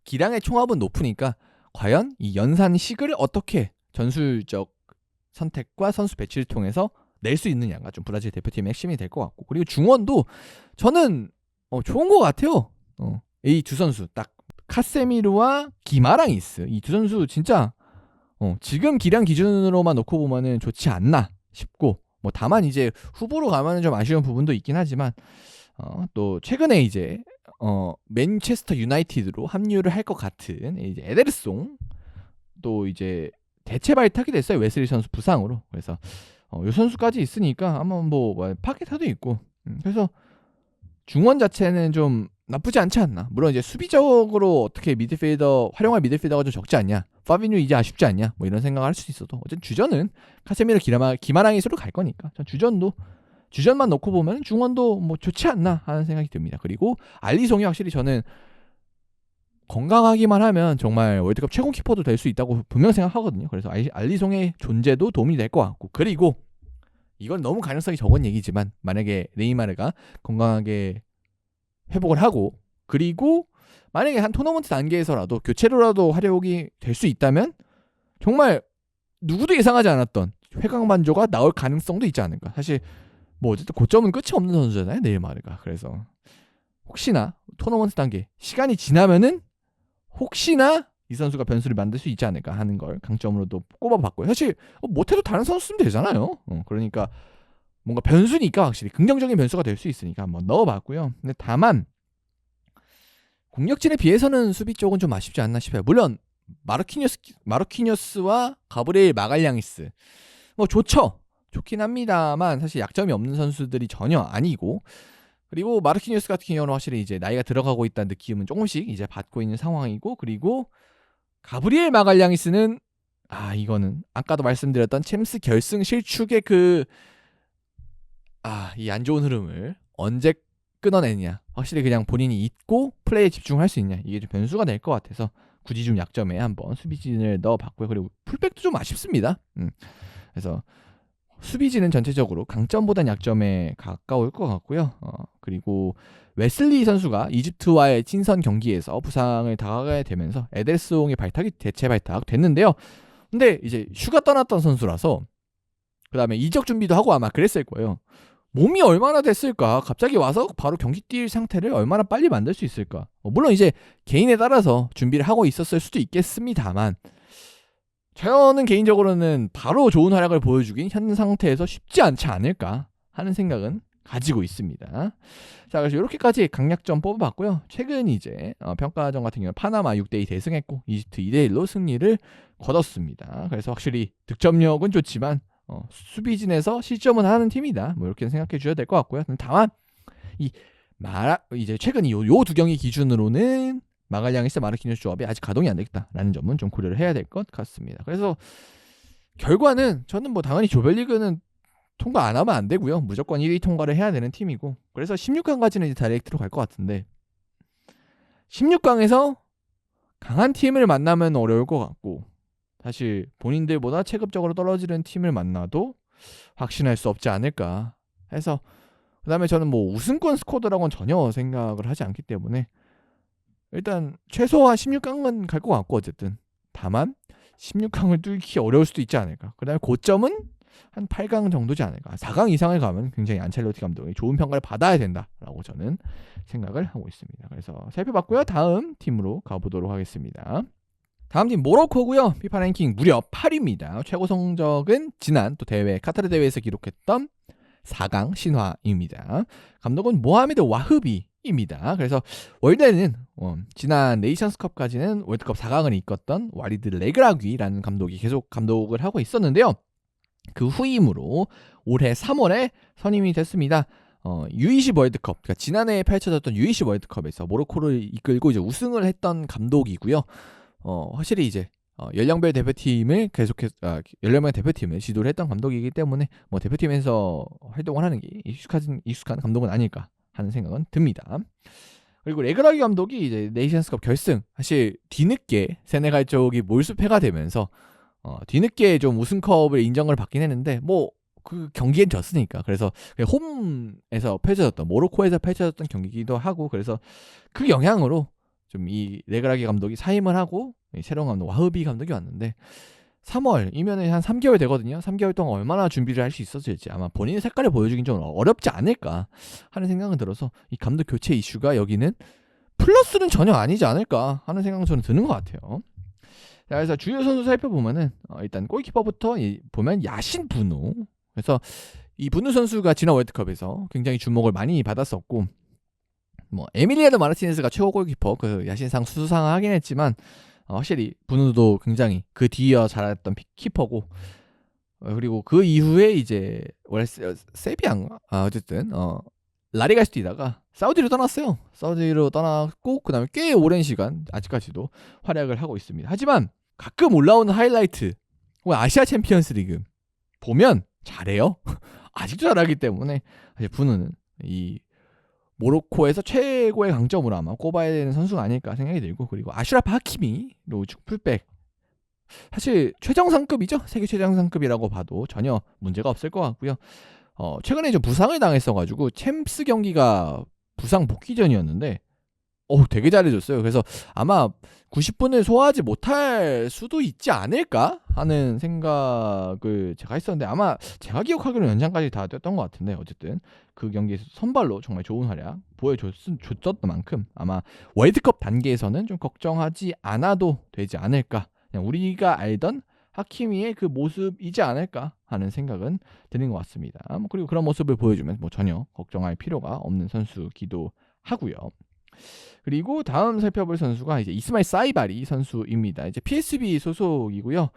기량의 총합은 높으니까 과연 이 연산식을 어떻게 전술적 선택과 선수 배치를 통해서 낼 수 있느냐가 좀 브라질 대표팀의 핵심이 될 것 같고, 그리고 중원도 저는 좋은 것 같아요. 이 두 선수 딱 카세미르와 기마랑이스, 이 두 선수 진짜 지금 기량 기준으로만 놓고 보면은 좋지 않나 싶고, 다만 이제 후보로 가면은 좀 아쉬운 부분도 있긴 하지만 또 최근에 이제 맨체스터 유나이티드로 합류를 할 것 같은 이제 에데르송 또 이제 대체 발탁이 됐어요, 웨슬리 선수 부상으로. 그래서 이 선수까지 있으니까 아마 파케타도 있고, 그래서 중원 자체는 좀 나쁘지 않지 않나. 물론 이제 수비적으로 어떻게 활용할 미드필더가 좀 적지 않냐, 파비뉴 이제 아쉽지 않냐, 이런 생각을 할 수 있어도 어쨌든 주전은 카세미르, 기마랑이스로 갈 거니까 주전만 놓고 보면 중원도 좋지 않나 하는 생각이 듭니다. 그리고 알리송이 확실히 저는 건강하기만 하면 정말 월드컵 최고 키퍼도 될 수 있다고 분명 생각하거든요. 그래서 알리송의 존재도 도움이 될 것 같고, 그리고 이건 너무 가능성이 적은 얘기지만 만약에 네이마르가 건강하게 회복을 하고, 그리고 만약에 한 토너먼트 단계에서라도 교체로라도 활용이 될 수 있다면 정말 누구도 예상하지 않았던 회강 반조가 나올 가능성도 있지 않을까. 사실 뭐 어쨌든 고점은 끝이 없는 선수잖아요, 네이마르가. 그래서 혹시나 토너먼트 단계 시간이 지나면은 혹시나 이 선수가 변수를 만들 수 있지 않을까 하는 걸 강점으로도 꼽아봤고요. 사실 못해도 다른 선수 쓰면 되잖아요. 그러니까 뭔가 변수니까 확실히 긍정적인 변수가 될 수 있으니까 한번 넣어봤고요. 근데 다만 공격진에 비해서는 수비 쪽은 좀 아쉽지 않나 싶어요. 물론 마르키뉴스와 가브리엘 마갈량이스 뭐 좋긴 합니다만 사실 약점이 없는 선수들이 전혀 아니고, 그리고 마르키뉴스 같은 경우는 확실히 이제 나이가 들어가고 있다는 느낌은 조금씩 이제 받고 있는 상황이고, 그리고 가브리엘 마갈량이스는 이거는 아까도 말씀드렸던 챔스 결승 실축의 이 안 좋은 흐름을 언제 끊어내느냐, 확실히 그냥 본인이 잊고 플레이에 집중할 수 있냐, 이게 좀 변수가 될 것 같아서 굳이 좀 약점에 한번 수비진을 넣어봤고요. 그리고 풀백도 좀 아쉽습니다. 그래서 수비진은 전체적으로 강점보단 약점에 가까울 것 같고요. 그리고 웨슬리 선수가 이집트와의 친선 경기에서 부상을 당하게 되면서 에델송의 발탁이 대체 발탁됐는데요. 근데 이제 휴가 떠났던 선수라서 그 다음에 이적 준비도 하고 아마 그랬을 거예요. 몸이 얼마나 됐을까? 갑자기 와서 바로 경기 뛸 상태를 얼마나 빨리 만들 수 있을까? 물론 이제 개인에 따라서 준비를 하고 있었을 수도 있겠습니다만, 저는 개인적으로는 바로 좋은 활약을 보여주긴 현 상태에서 쉽지 않지 않을까 하는 생각은 가지고 있습니다. 자, 그래서 이렇게까지 강약점 뽑아봤고요. 최근 이제 평가전 같은 경우 파나마 6대2 대승했고 이집트 2대1로 승리를 거뒀습니다. 그래서 확실히 득점력은 좋지만 수비진에서 실점은 하는 팀이다, 뭐 이렇게 생각해 주셔야 될 것 같고요. 다만 이제 최근 요 두 경기 기준으로는 마갈량이스 마르키뉴스 조합이 아직 가동이 안 되겠다라는 점은 좀 고려를 해야 될 것 같습니다. 그래서 결과는 저는 뭐 당연히 조별리그는 통과 안 하면 안 되고요. 무조건 1위 통과를 해야 되는 팀이고, 그래서 16강까지는 이제 다이렉트로 갈 것 같은데 16강에서 강한 팀을 만나면 어려울 것 같고, 사실 본인들보다 체급적으로 떨어지는 팀을 만나도 확신할 수 없지 않을까 해서, 그 다음에 저는 뭐 우승권 스쿼드라고는 전혀 생각을 하지 않기 때문에 일단 최소한 16강은 갈 것 같고, 어쨌든 다만 16강을 뚫기 어려울 수도 있지 않을까. 그 다음에 고점은 한 8강 정도지 않을까. 4강 이상을 가면 굉장히 안첼로티 감독이 좋은 평가를 받아야 된다라고 저는 생각을 하고 있습니다. 그래서 살펴봤고요. 다음 팀으로 가보도록 하겠습니다. 다음 팀 모로코고요. 피파 랭킹 무려 8위입니다. 최고 성적은 지난 또 대회 카타르 대회에서 기록했던 4강 신화입니다. 감독은 모하메드 와흐비입니다. 그래서 원래는 지난 네이션스컵까지는 월드컵 4강을 이끌었던 와리드 레그라귀라는 감독이 계속 감독을 하고 있었는데요. 그 후임으로 올해 3월에 선임이 됐습니다. U20 월드컵, 그러니까 지난해에 펼쳐졌던 U20 월드컵에서 모로코를 이끌고 이제 우승을 했던 감독이고요. 확실히 이제 연령별 대표팀을 연령별 대표팀을 지도를 했던 감독이기 때문에 뭐 대표팀에서 활동을 하는 게 익숙한 감독은 아닐까 하는 생각은 듭니다. 그리고 레그라기 감독이 이제 네이션스컵 결승, 사실 뒤늦게 세네갈 쪽이 몰수패가 되면서 뒤늦게 좀 우승컵을 인정을 받긴 했는데 뭐 그 경기엔 졌으니까, 그래서 홈에서 펼쳐졌던 모로코에서 펼쳐졌던 경기이기도 하고, 그래서 그 영향으로 좀 이 레그라기 감독이 사임을 하고 새로운 감독 와흐비 감독이 왔는데 3월이면 한 3개월 되거든요. 3개월 동안 얼마나 준비를 할 수 있었을지 아마 본인의 색깔을 보여주긴 좀 어렵지 않을까 하는 생각은 들어서 이 감독 교체 이슈가 여기는 플러스는 전혀 아니지 않을까 하는 생각은 저는 드는 것 같아요. 자, 그래서 주요 선수 살펴보면은 일단 골키퍼부터 보면 야신 부누. 그래서 이 부누 선수가 지난 월드컵에서 굉장히 주목을 많이 받았었고, 뭐 에밀리아노 마르티네스가 최고 골키퍼 그 야신상 수상하긴 했지만 확실히 부누도 굉장히 그 뒤이어 잘했던 키퍼고, 그리고 그 이후에 이제 원래 세비앙 어쨌든 라리가에서 뛰다가 사우디로 떠났어요. 사우디로 떠났고 그다음에 꽤 오랜 시간 아직까지도 활약을 하고 있습니다. 하지만 가끔 올라오는 하이라이트 아시아 챔피언스 리그 보면 잘해요. 아직도 잘하기 때문에 사실 부누는 이 모로코에서 최고의 강점으로 아마 꼽아야 되는 선수가 아닐까 생각이 들고, 그리고 아슈라프 하키미로 풀백, 사실 최정상급이죠. 세계 최정상급이라고 봐도 전혀 문제가 없을 것 같고요. 최근에 좀 부상을 당했어가지고 챔스 경기가 부상 복귀전이었는데 되게 잘해줬어요. 그래서 아마 90분을 소화하지 못할 수도 있지 않을까 하는 생각을 제가 했었는데, 아마 제가 기억하기로는 연장까지 다 뛰었던 것 같은데, 어쨌든 그 경기에서 선발로 정말 좋은 활약 보여줬던 만큼 아마 월드컵 단계에서는 좀 걱정하지 않아도 되지 않을까, 그냥 우리가 알던 하키미의 그 모습이지 않을까 하는 생각은 드는 것 같습니다. 그리고 그런 모습을 보여주면 전혀 걱정할 필요가 없는 선수기도 하고요. 그리고 다음 살펴볼 선수가 이제 이스마일 사이바리 선수입니다. 이제 PSV 소속이고요.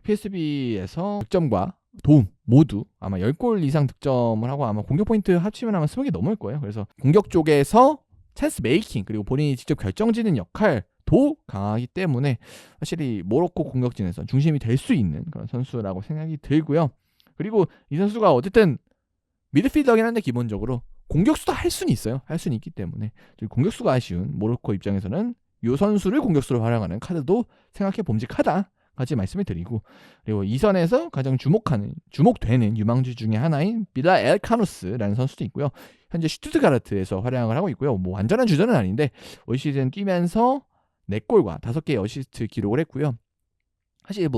PSV에서 득점과 도움 모두 아마 10골 이상 득점을 하고, 아마 공격 포인트 합치면 아마 20개 넘을 거예요. 그래서 공격 쪽에서 찬스 메이킹, 그리고 본인이 직접 결정지는 역할도 강하기 때문에 확실히 모로코 공격진에서 중심이 될 수 있는 그런 선수라고 생각이 들고요. 그리고 이 선수가 어쨌든 미드필더긴 한데 기본적으로 공격수도 할 수는 있어요. 할 수는 있기 때문에 공격수가 아쉬운 모로코 입장에서는 이 선수를 공격수로 활용하는 카드도 생각해 봄직하다까지 말씀을 드리고, 그리고 이 선에서 가장 주목되는 유망주 중에 하나인 빌라 엘 카누스라는 선수도 있고요. 현재 슈투트가르트에서 활약을 하고 있고요. 완전한 주전은 아닌데 올 시즌 뛰면서 4골과 5개의 어시스트 기록을 했고요. 사실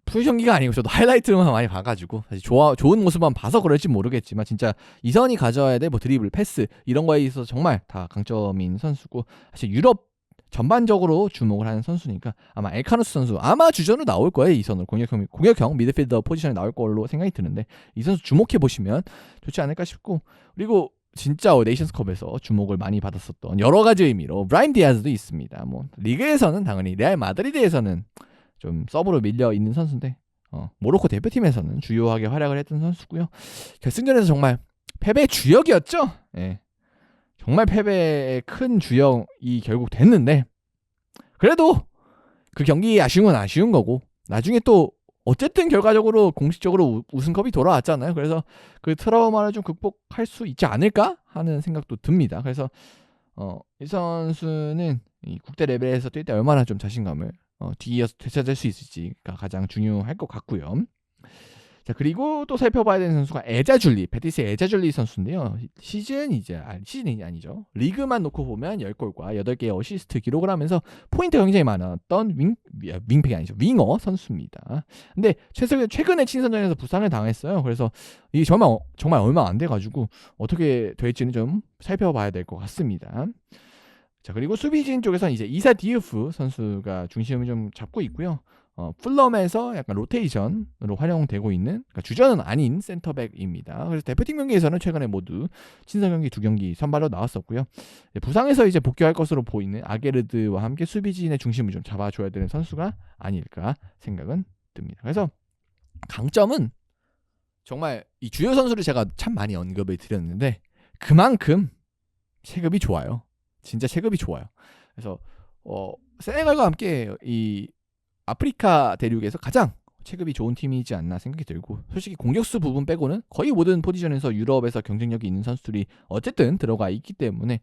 풀 경기가 아니고 저도 하이라이트만 많이 봐가지고 사실 좋은 모습만 봐서 그럴지 모르겠지만, 진짜 이선이 가져야 돼 드리블, 패스 이런 거에 있어서 정말 다 강점인 선수고, 사실 유럽 전반적으로 주목을 하는 선수니까 아마 엘카누스 선수 아마 주전으로 나올 거예요. 이 선으로 공격형 미드필더 포지션에 나올 걸로 생각이 드는데, 이 선수 주목해 보시면 좋지 않을까 싶고, 그리고 진짜 네이션스컵에서 주목을 많이 받았었던 여러 가지 의미로 브라임 디아즈도 있습니다. 리그에서는 당연히 레알 마드리드에서는 좀 서브로 밀려 있는 선수인데, 모로코 대표팀에서는 주요하게 활약을 했던 선수고요. 결승전에서 정말 패배의 주역이었죠. 예. 정말 패배의 큰 주역이 결국 됐는데, 그래도 그 경기 아쉬운 건 아쉬운 거고, 나중에 또 어쨌든 결과적으로 공식적으로 우승컵이 돌아왔잖아요. 그래서 그 트라우마를 좀 극복할 수 있지 않을까 하는 생각도 듭니다. 그래서 이 선수는 이 국대 레벨에서 뛸 때 얼마나 좀 자신감을 뒤이어서 되찾을 수 있을지가 가장 중요할 것 같고요. 자, 그리고 또 살펴봐야 되는 선수가 베티스의 에자줄리 선수인데요. 시즌이 아니죠. 리그만 놓고 보면 10골과 8개의 어시스트 기록을 하면서 포인트가 굉장히 많았던 윙팩이 아니죠. 윙어 선수입니다. 근데 최근에 친선전에서 부상을 당했어요. 그래서 이게 정말 얼마 안 돼가지고 어떻게 될지는 좀 살펴봐야 될 것 같습니다. 자, 그리고 수비진 쪽에서는 이제 이사 디우프 선수가 중심을 좀 잡고 있고요. 풀럼에서 약간 로테이션으로 활용되고 있는, 그러니까 주전은 아닌 센터백입니다. 그래서 대표팀 경기에서는 최근에 모두 친선 경기 2경기 선발로 나왔었고요. 부상에서 이제 복귀할 것으로 보이는 아게르드와 함께 수비진의 중심을 좀 잡아줘야 되는 선수가 아닐까 생각은 듭니다. 그래서 강점은 정말 이 주요 선수를 제가 참 많이 언급을 드렸는데, 그만큼 체급이 좋아요. 진짜 체급이 좋아요. 그래서 세네갈과 함께 이 아프리카 대륙에서 가장 체급이 좋은 팀이지 않나 생각이 들고, 솔직히 공격수 부분 빼고는 거의 모든 포지션에서 유럽에서 경쟁력이 있는 선수들이 어쨌든 들어가 있기 때문에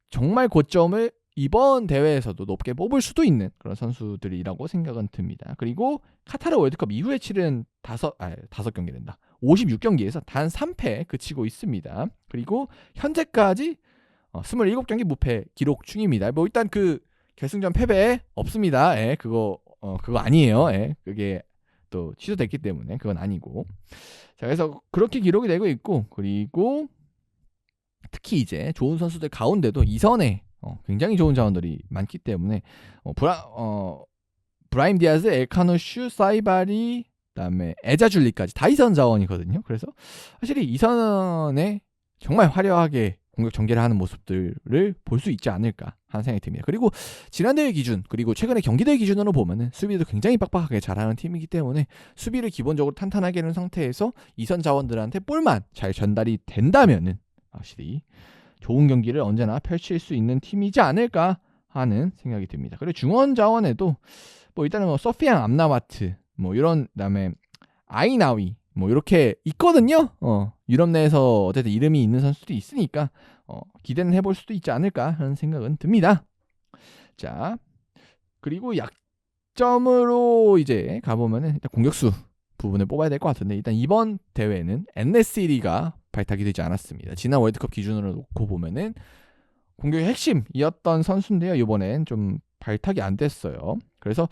정말 고점을 이번 대회에서도 높게 뽑을 수도 있는 그런 선수들이라고 생각은 듭니다. 그리고 카타르 월드컵 이후에 치른 5경기된다. 56경기에서 단 3패에 그치고 있습니다. 그리고 현재까지 27경기 무패 기록 중입니다. 일단 그 결승전 패배 없습니다. 예, 그거 아니에요. 예, 그게 또 취소됐기 때문에 그건 아니고. 자, 그래서 그렇게 기록이 되고 있고, 그리고 특히 이제 좋은 선수들 가운데도 이선에 굉장히 좋은 자원들이 많기 때문에 브라임 디아즈, 엘카누슈, 사이바리, 그다음에 에자줄리까지 다 이선 자원이거든요. 그래서 사실 이선에 정말 화려하게 공격 전개를 하는 모습들을 볼 수 있지 않을까 하는 생각이 듭니다. 그리고 지난 대회 기준, 그리고 최근에 경기 대회 기준으로 보면은 수비도 굉장히 빡빡하게 잘하는 팀이기 때문에 수비를 기본적으로 탄탄하게 하는 상태에서 이선 자원들한테 볼만 잘 전달이 된다면은 확실히 좋은 경기를 언제나 펼칠 수 있는 팀이지 않을까 하는 생각이 듭니다. 그리고 중원 자원에도 일단은 소피앙 암라마트 이런, 그다음에 아이나위 이렇게 있거든요. 유럽 내에서 어쨌든 이름이 있는 선수들이 있으니까 기대는 해볼 수도 있지 않을까 하는 생각은 듭니다. 자, 그리고 약점으로 이제 가보면은 일단 공격수 부분을 뽑아야 될 것 같은데, 일단 이번 대회는 NSC가 발탁이 되지 않았습니다. 지난 월드컵 기준으로 놓고 보면은 공격의 핵심이었던 선수인데요. 이번엔 좀 발탁이 안 됐어요. 그래서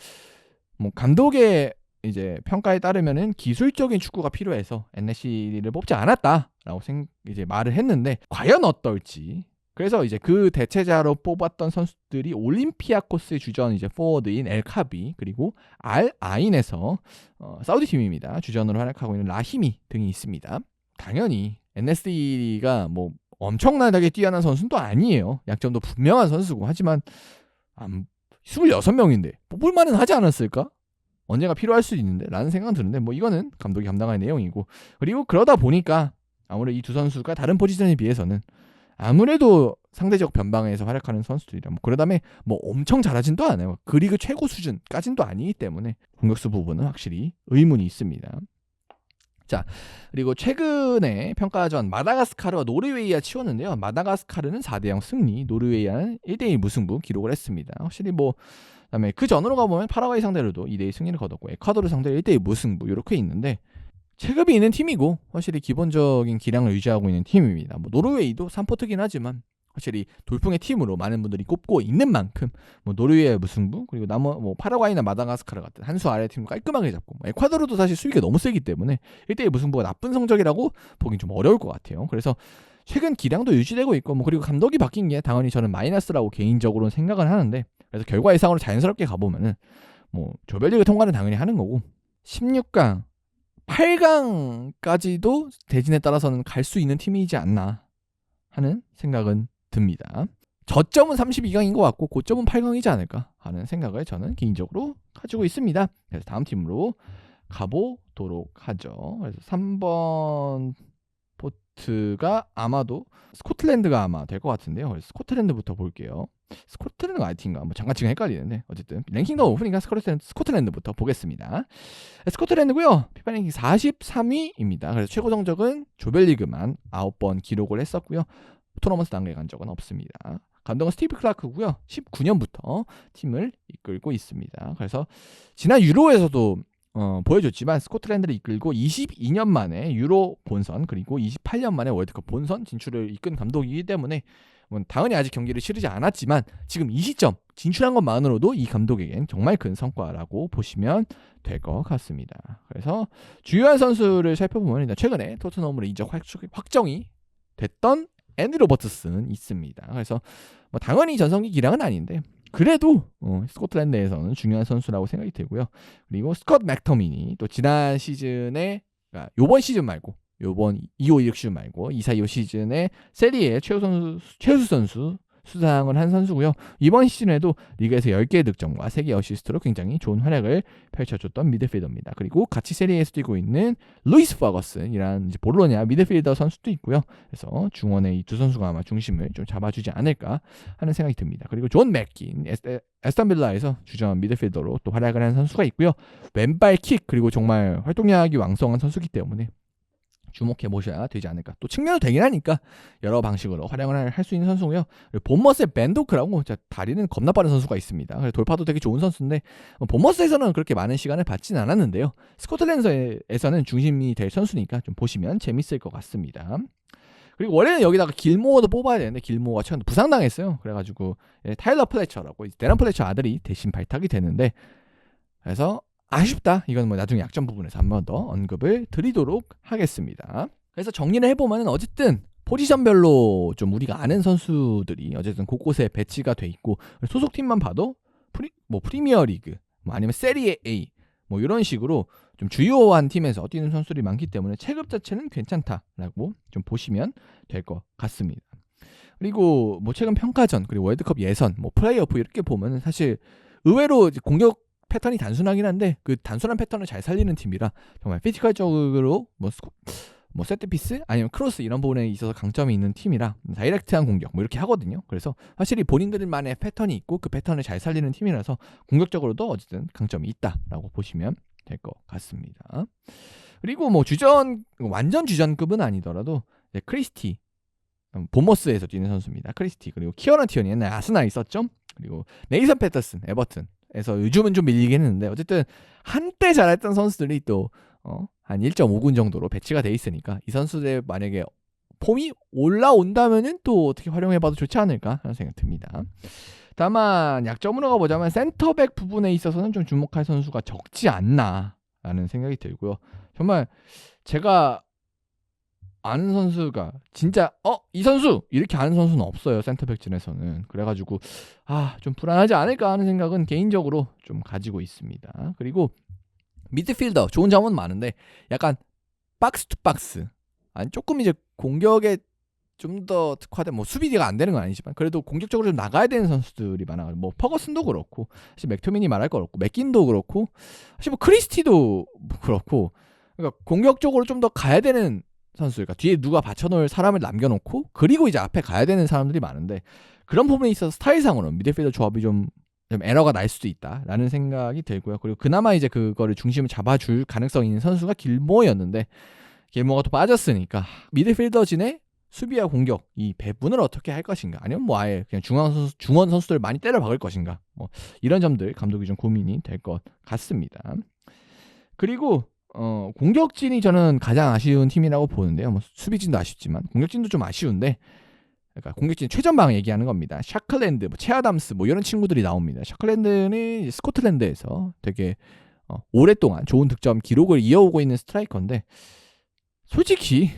뭐 감독의 이제 평가에 따르면은 기술적인 축구가 필요해서 NSC를 뽑지 않았다라고 이제 말을 했는데 과연 어떨지. 그래서 이제 그 대체자로 뽑았던 선수들이 올림피아코스의 주전 이제 포워드인 엘카비 그리고 알 아인에서 사우디 팀입니다. 주전으로 활약하고 있는 라히미 등이 있습니다. 당연히 NSC가 뭐 엄청나게 뛰어난 선수는 또 아니에요. 약점도 분명한 선수고 하지만 26명인데 뽑을 만은 하지 않았을까? 언제가 필요할 수도 있는데 라는 생각은 드는데 뭐 이거는 감독이 감당할 내용이고 그리고 그러다 보니까 아무래도 이 두 선수가 다른 포지션에 비해서는 아무래도 상대적 변방에서 활약하는 선수들이라 뭐 그러다면 뭐 엄청 잘하진 또 않아요. 그 리그 최고 수준까진 또 아니기 때문에 공격수 부분은 확실히 의문이 있습니다. 자, 그리고 최근에 평가전 마다가스카르와 노르웨이와 치웠는데요. 마다가스카르는 4대0 승리, 노르웨이와는 1대1 무승부 기록을 했습니다. 확실히 뭐 그다음에 그 전으로 가보면 파라과이 상대로도 2대1 승리를 거뒀고 에콰도르 상대로 1대1 무승부 이렇게 있는데 체급이 있는 팀이고 확실히 기본적인 기량을 유지하고 있는 팀입니다. 뭐 노르웨이도 3포트긴 하지만 확실히 돌풍의 팀으로 많은 분들이 꼽고 있는 만큼 뭐 노르웨이의 무승부 그리고 뭐 파라과이나 마다가스카르 같은 한 수 아래 팀을 깔끔하게 잡고 뭐 에콰도르도 사실 수비가 너무 세기 때문에 1대1 무승부가 나쁜 성적이라고 보긴 좀 어려울 것 같아요. 그래서 최근 기량도 유지되고 있고 뭐 그리고 감독이 바뀐 게 당연히 저는 마이너스라고 개인적으로는 생각을 하는데 그래서 결과 예상으로 자연스럽게 가보면은 뭐 조별리그 통과는 당연히 하는 거고 16강 8강까지도 대진에 따라서는 갈 수 있는 팀이지 않나 하는 생각은 듭니다. 저점은 32강인 것 같고 고점은 8강이지 않을까 하는 생각을 저는 개인적으로 가지고 있습니다. 그래서 다음 팀으로 가보도록 하죠. 그래서 3번 포트가 아마도 스코틀랜드가 아마 될 것 같은데요. 그래서 스코틀랜드부터 볼게요. 스코틀랜드가 아이팀인가? 뭐 잠깐 지금 헷갈리는데 어쨌든 랭킹 더 높으니까 스코틀랜드부터 보겠습니다. 스코틀랜드고요. 피파 랭킹 43위입니다. 그래서 최고 성적은 조별리그만 9번 기록을 했었고요. 토너먼트 단계에 간 적은 없습니다. 감독은 스티브 클라크고요. 19년부터 팀을 이끌고 있습니다. 그래서 지난 유로에서도 보여줬지만 스코틀랜드를 이끌고 22년 만에 유로 본선 그리고 28년 만에 월드컵 본선 진출을 이끈 감독이기 때문에 당연히 아직 경기를 치르지 않았지만 지금 이 시점 진출한 것만으로도 이 감독에겐 정말 큰 성과라고 보시면 될 것 같습니다. 그래서 주요한 선수를 살펴보면 일단 최근에 토트넘으로 이적 확정이 됐던 앤디 로버트슨은 있습니다. 그래서 뭐 당연히 전성기 기량은 아닌데 그래도 스코틀랜드에서는 중요한 선수라고 생각이 되고요. 그리고 스콧 맥터미니 또 지난 시즌에 그러니까 요번 시즌 말고 요번 2526 시즌 말고 2425 시즌에 세리에 최우수 선수 수상을 한 선수고요. 이번 시즌에도 리그에서 10개의 득점과 3개의 어시스트로 굉장히 좋은 활약을 펼쳐줬던 미드필더입니다. 그리고 같이 세리에서 뛰고 있는 루이스 퍼거슨이라는 이제 볼로냐 미드필더 선수도 있고요. 그래서 중원의 이 두 선수가 아마 중심을 좀 잡아주지 않을까 하는 생각이 듭니다. 그리고 존 맥긴 에스턴 빌라에서 주전 미드필더로 또 활약을 하는 선수가 있고요. 왼발 킥 그리고 정말 활동량이 왕성한 선수이기 때문에 주목해 보셔야 되지 않을까. 또 측면도 되긴 하니까 여러 방식으로 활용을 할 수 있는 선수고요. 본머스의 벤도크라고 다리는 겁나 빠른 선수가 있습니다. 돌파도 되게 좋은 선수인데 본머스에서는 그렇게 많은 시간을 받지는 않았는데요. 스코틀랜드에서는 중심이 될 선수니까 좀 보시면 재밌을 것 같습니다. 그리고 원래는 여기다가 길모어도 뽑아야 되는데 길모어가 최근 부상당했어요. 그래가지고 타일러 플래처라고 데런 플래처 아들이 대신 발탁이 되는데 그래서 아쉽다. 이건 뭐 나중에 약점 부분에서 한 번 더 언급을 드리도록 하겠습니다. 그래서 정리를 해보면 어쨌든 포지션별로 좀 우리가 아는 선수들이 어쨌든 곳곳에 배치가 돼 있고 소속팀만 봐도 프리미어 리그 뭐 아니면 세리에 A 뭐 이런 식으로 좀 주요한 팀에서 뛰는 선수들이 많기 때문에 체급 자체는 괜찮다라고 좀 보시면 될 것 같습니다. 그리고 뭐 최근 평가전 그리고 월드컵 예선 뭐 플레이오프 이렇게 보면 사실 의외로 공격 패턴이 단순하긴 한데 그 단순한 패턴을 잘 살리는 팀이라 정말 피지컬적으로 뭐 세트피스 아니면 크로스 이런 부분에 있어서 강점이 있는 팀이라 다이렉트한 공격 뭐 이렇게 하거든요. 그래서 확실히 본인들만의 패턴이 있고 그 패턴을 잘 살리는 팀이라서 공격적으로도 어쨌든 강점이 있다라고 보시면 될 것 같습니다. 그리고 뭐 완전 주전급은 아니더라도 크리스티 본머스에서 뛰는 선수입니다. 크리스티 그리고 키어런 티어니 옛날 아스날에 있었죠. 그리고 네이선 패터슨 에버튼에서 요즘은 좀 밀리긴 했는데 어쨌든 한때 잘했던 선수들이 또 한 1.5군 정도로 배치가 돼 있으니까 이 선수들 만약에 폼이 올라온다면은 또 어떻게 활용해봐도 좋지 않을까 하는 생각이 듭니다. 다만 약점으로 가보자면 센터백 부분에 있어서는 좀 주목할 선수가 적지 않나라는 생각이 들고요. 정말 제가 아는 선수가 진짜 이 선수 이렇게 아는 선수는 없어요, 센터백진에서는. 그래가지고 좀 불안하지 않을까 하는 생각은 개인적으로 좀 가지고 있습니다. 그리고 미드필더 좋은 점은 많은데 약간 박스 투 박스, 아니 조금 이제 공격에 좀 더 특화된, 뭐 수비가 안 되는 건 아니지만 그래도 공격적으로 좀 나가야 되는 선수들이 많아가지고, 뭐 퍼거슨도 그렇고 사실 맥토미니 말할 거 없고 맥긴도 그렇고 사실 뭐 크리스티도 그렇고, 그러니까 공격적으로 좀 더 가야 되는 선수, 그러니까 뒤에 누가 받쳐놓을 사람을 남겨놓고 그리고 이제 앞에 가야 되는 사람들이 많은데, 그런 부분에 있어서 스타일상으로는 미드필더 조합이 좀 에러가 날 수도 있다라는 생각이 들고요. 그리고 그나마 이제 그거를 중심을 잡아줄 가능성이 있는 선수가 길모어였는데 길모어가 또 빠졌으니까 미드필더진의 수비와 공격 이 배분을 어떻게 할 것인가, 아니면 뭐 아예 그냥 중원 선수들 많이 때려 박을 것인가, 뭐 이런 점들 감독이 좀 고민이 될 것 같습니다. 그리고 공격진이 저는 가장 아쉬운 팀이라고 보는데요. 뭐 수비진도 아쉽지만 공격진도 좀 아쉬운데, 그러니까 공격진 최전방 얘기하는 겁니다. 샤클랜드, 뭐 체아담스, 뭐 이런 친구들이 나옵니다. 샤클랜드는 스코틀랜드에서 되게 오랫동안 좋은 득점 기록을 이어오고 있는 스트라이커인데, 솔직히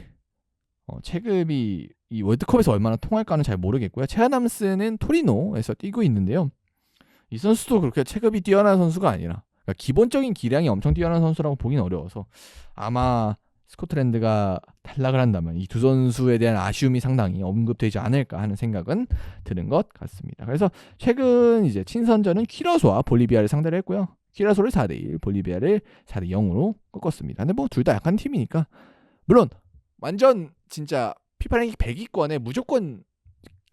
체급이 이 월드컵에서 얼마나 통할까는 잘 모르겠고요. 체아담스는 토리노에서 뛰고 있는데요. 이 선수도 그렇게 체급이 뛰어난 선수가 아니라, 그러니까 기본적인 기량이 엄청 뛰어난 선수라고 보긴 어려워서 아마 스코틀랜드가 탈락을 한다면 이 두 선수에 대한 아쉬움이 상당히 언급되지 않을까 하는 생각은 드는 것 같습니다. 그래서 최근 이제 친선전은 퀴라소와 볼리비아를 상대를 했고요. 퀴라소를 4대1, 볼리비아를 4대0으로 꺾었습니다. 근데 뭐 둘 다 약한 팀이니까, 물론 완전 진짜 피파 랭킹 100위권에 무조건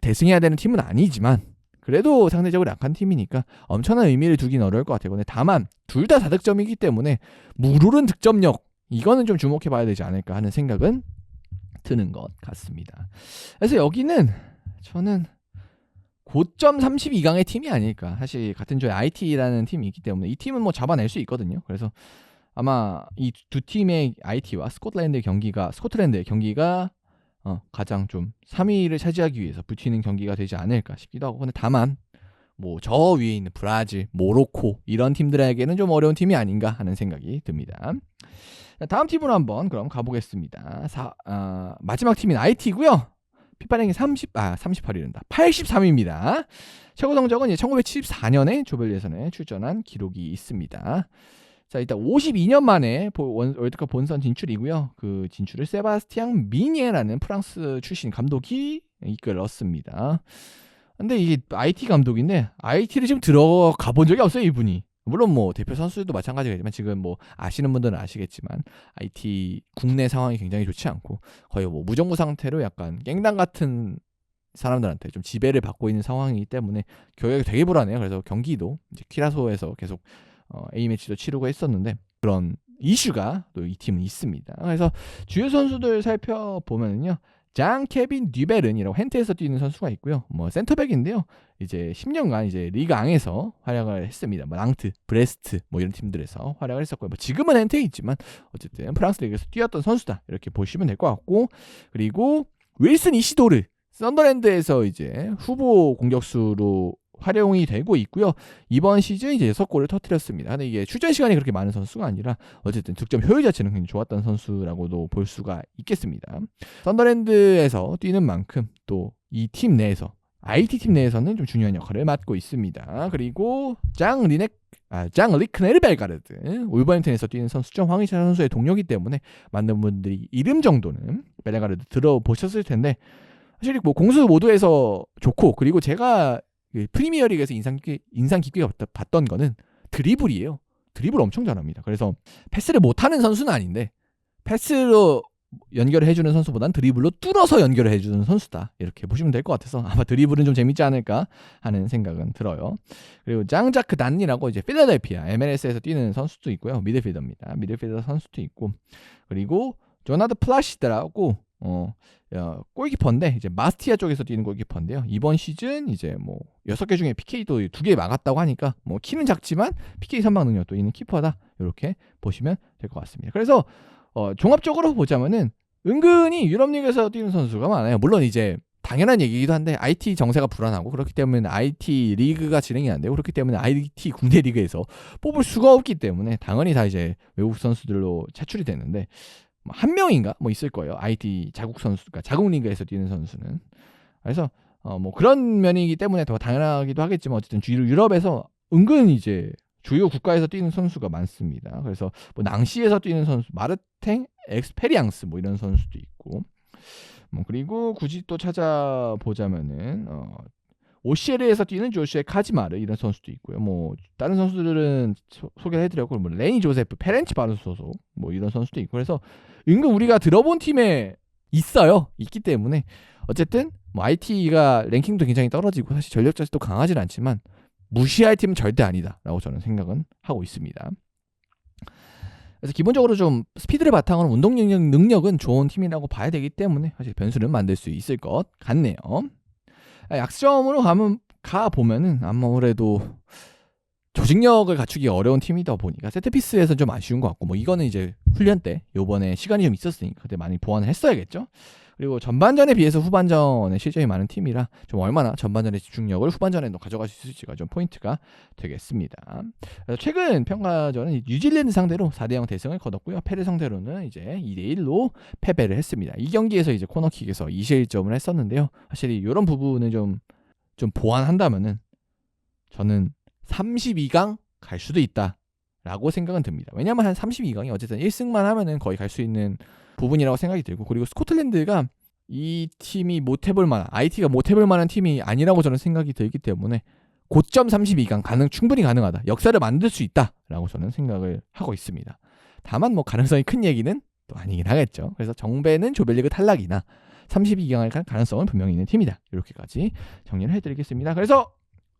대승해야 되는 팀은 아니지만 그래도 상대적으로 약한 팀이니까 엄청난 의미를 두긴 어려울 것 같아요. 근데 다만 둘 다 4득점이기 때문에 무르른 득점력, 이거는 좀 주목해 봐야 되지 않을까 하는 생각은 드는 것 같습니다. 그래서 여기는 저는 고점 32강의 팀이 아닐까. 사실 같은 조에 IT라는 팀이 있기 때문에 이 팀은 뭐 잡아낼 수 있거든요. 그래서 아마 이 두 팀의 IT와 스코틀랜드의 경기가 가장 좀 3위를 차지하기 위해서 붙이는 경기가 되지 않을까 싶기도 하고, 근데 다만 뭐 저 위에 있는 브라질, 모로코 이런 팀들에게는 좀 어려운 팀이 아닌가 하는 생각이 듭니다. 다음 팀으로 한번 그럼 가보겠습니다. 마지막 팀인 IT고요. 피파 랭킹 38이란다. 83위입니다. 최고 성적은 이제 1974년에 조별 예선에 출전한 기록이 있습니다. 자, 일단 52년 만에 월드컵 본선 진출이고요. 그 진출을 세바스티앙 미니에라는 프랑스 출신 감독이 이끌었습니다. 근데 이게 IT 감독인데 IT를 지금 들어가 본 적이 없어요, 이분이. 물론 뭐 대표 선수들도 마찬가지겠지만 지금 뭐 아시는 분들은 아시겠지만 IT 국내 상황이 굉장히 좋지 않고 거의 뭐 무정부 상태로 약간 깽당 같은 사람들한테 좀 지배를 받고 있는 상황이기 때문에 경기가 되게 불안해요. 그래서 경기도 이제 키라소에서 계속 A매치도 치르고 했었는데 그런 이슈가 또 이 팀은 있습니다. 그래서 주요 선수들 살펴보면요, 장 케빈 듀베른이라고 헨트에서 뛰는 선수가 있고요. 뭐 센터백인데요. 이제 10년간 이제 리그 앙에서 활약을 했습니다. 뭐 랑트, 브레스트 뭐 이런 팀들에서 활약을 했었고요. 뭐 지금은 헨트에 있지만 어쨌든 프랑스 리그에서 뛰었던 선수다, 이렇게 보시면 될 것 같고, 그리고 윌슨 이시도르, 썬더랜드에서 이제 후보 공격수로 활용이 되고 있고요. 이번 시즌 이제 6골을 터뜨렸습니다. 근데 이게 출전 시간이 그렇게 많은 선수가 아니라 어쨌든 득점 효율 자체는 굉장히 좋았던 선수라고도 볼 수가 있겠습니다. 썬더랜드에서 뛰는 만큼 또 이 팀 내에서 IT 팀 내에서는 좀 중요한 역할을 맡고 있습니다. 그리고 장 리크네르벨가르드, 울버햄튼에서 뛰는 선수죠. 황희찬 선수의 동료이기 때문에 많은 분들이 이름 정도는 벨가르드 들어보셨을 텐데, 사실 뭐 공수 모두에서 좋고, 그리고 제가 프리미어리그에서 인상 깊게 봤던 거는 드리블이에요. 드리블 엄청 잘합니다. 그래서 패스를 못하는 선수는 아닌데 패스로 연결을 해주는 선수보단 드리블로 뚫어서 연결을 해주는 선수다, 이렇게 보시면 될 것 같아서 아마 드리블은 좀 재밌지 않을까 하는 생각은 들어요. 그리고 짱자크 단니라고 이제 필라델피아 MLS에서 뛰는 선수도 있고요. 미드필더입니다. 미드필더 선수도 있고, 그리고 조나드 플라시드라고 골키퍼인데 이제 마스티아 쪽에서 뛰는 골키퍼인데요. 이번 시즌 이제 뭐 6개 중에 PK도 2개 막았다고 하니까 뭐 키는 작지만 PK 선방 능력도 있는 키퍼다, 이렇게 보시면 될 것 같습니다. 그래서 종합적으로 보자면은 은근히 유럽 리그에서 뛰는 선수가 많아요. 물론 이제 당연한 얘기이기도 한데 IT 정세가 불안하고 그렇기 때문에 IT 리그가 진행이 안 되고 그렇기 때문에 IT 국내 리그에서 뽑을 수가 없기 때문에 당연히 다 이제 외국 선수들로 차출이 되는데 한 명인가 뭐 있을 거예요. IT 자국 선수, 그러니까 자국 리그에서 뛰는 선수는. 그래서 뭐 그런 면이기 때문에 더 당연하기도 하겠지만 어쨌든 유럽에서 은근 이제 주요 국가에서 뛰는 선수가 많습니다. 그래서 뭐 낭시에서 뛰는 선수, 마르탱, 엑스페리앙스 뭐 이런 선수도 있고, 뭐 그리고 굳이 또 찾아보자면은 오시에르에서 뛰는 조슈에 카지마르 이런 선수도 있고요. 뭐 다른 선수들은 소개를 해드렸고, 뭐 레니 조세프, 페렌치 바르 소속 뭐 이런 선수도 있고, 그래서 은근 우리가 들어본 팀에 있기 때문에 어쨌든 뭐 IT가 랭킹도 굉장히 떨어지고 사실 전력 자체도 강하진 않지만 무시할 팀은 절대 아니다라고 저는 생각은 하고 있습니다. 그래서 기본적으로 좀 스피드를 바탕으로 운동 능력은 좋은 팀이라고 봐야 되기 때문에 사실 변수는 만들 수 있을 것 같네요. 약점으로 가보면은 아무래도 조직력을 갖추기 어려운 팀이다 보니까 세트피스에서는 좀 아쉬운 것 같고, 뭐 이거는 이제 훈련 때 요번에 시간이 좀 있었으니까 그때 많이 보완을 했어야겠죠. 그리고 전반전에 비해서 후반전에 실점이 많은 팀이라 좀 얼마나 전반전의 집중력을 후반전에도 가져갈 수 있을지가 좀 포인트가 되겠습니다. 그래서 최근 평가전은 뉴질랜드 상대로 4대0 대승을 거뒀고요. 페루 상대로는 이제 2대1로 패배를 했습니다. 이 경기에서 이제 코너킥에서 2실점을 했었는데요. 사실 이런 부분을 좀 보완한다면은 저는 32강 갈 수도 있다라고 생각은 듭니다. 왜냐면 한 32강이 어쨌든 1승만 하면은 거의 갈 수 있는 부분이라고 생각이 들고, 그리고 스코틀랜드가 이 팀이 못해볼 만한, IT가 못해볼 만한 팀이 아니라고 저는 생각이 들기 때문에 고점 32강 충분히 가능하다, 역사를 만들 수 있다라고 저는 생각을 하고 있습니다. 다만 뭐 가능성이 큰 얘기는 또 아니긴 하겠죠. 그래서 정배는 조별리그 탈락이나 32강을 갈 가능성은 분명히 있는 팀이다, 이렇게까지 정리를 해드리겠습니다. 그래서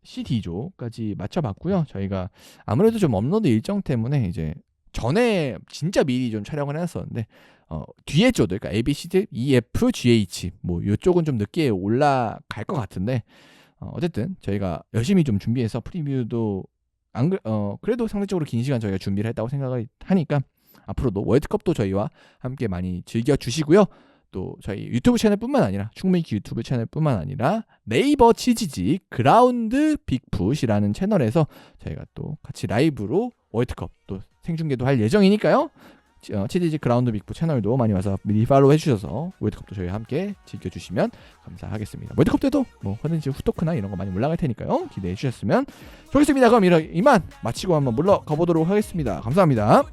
CD조까지 맞춰봤고요. 저희가 아무래도 좀 업로드 일정 때문에 이제 전에 진짜 미리 좀 촬영을 해놨었는데 뒤에 조들, 그러니까 ABCD, EF, GH 뭐 이쪽은 좀 늦게 올라갈 것 같은데, 어쨌든 저희가 열심히 좀 준비해서 프리뷰도 그래도 상대적으로 긴 시간 저희가 준비를 했다고 생각을 하니까 앞으로도 월드컵도 저희와 함께 많이 즐겨주시고요. 또 저희 유튜브 채널뿐만 아니라 충무이키 유튜브 채널뿐만 아니라 네이버 치지지 그라운드 빅풋이라는 채널에서 저희가 또 같이 라이브로 월드컵 또 생중계도 할 예정이니까요. 치지지 그라운드 빅풋 채널도 많이 와서 미리 팔로우 해주셔서 월드컵도 저희와 함께 즐겨주시면 감사하겠습니다. 월드컵 때도 뭐 컨텐츠 후토크나 이런 거 많이 올라갈 테니까요. 기대해 주셨으면 좋겠습니다. 그럼 이만 마치고 한번 물러가 보도록 하겠습니다. 감사합니다.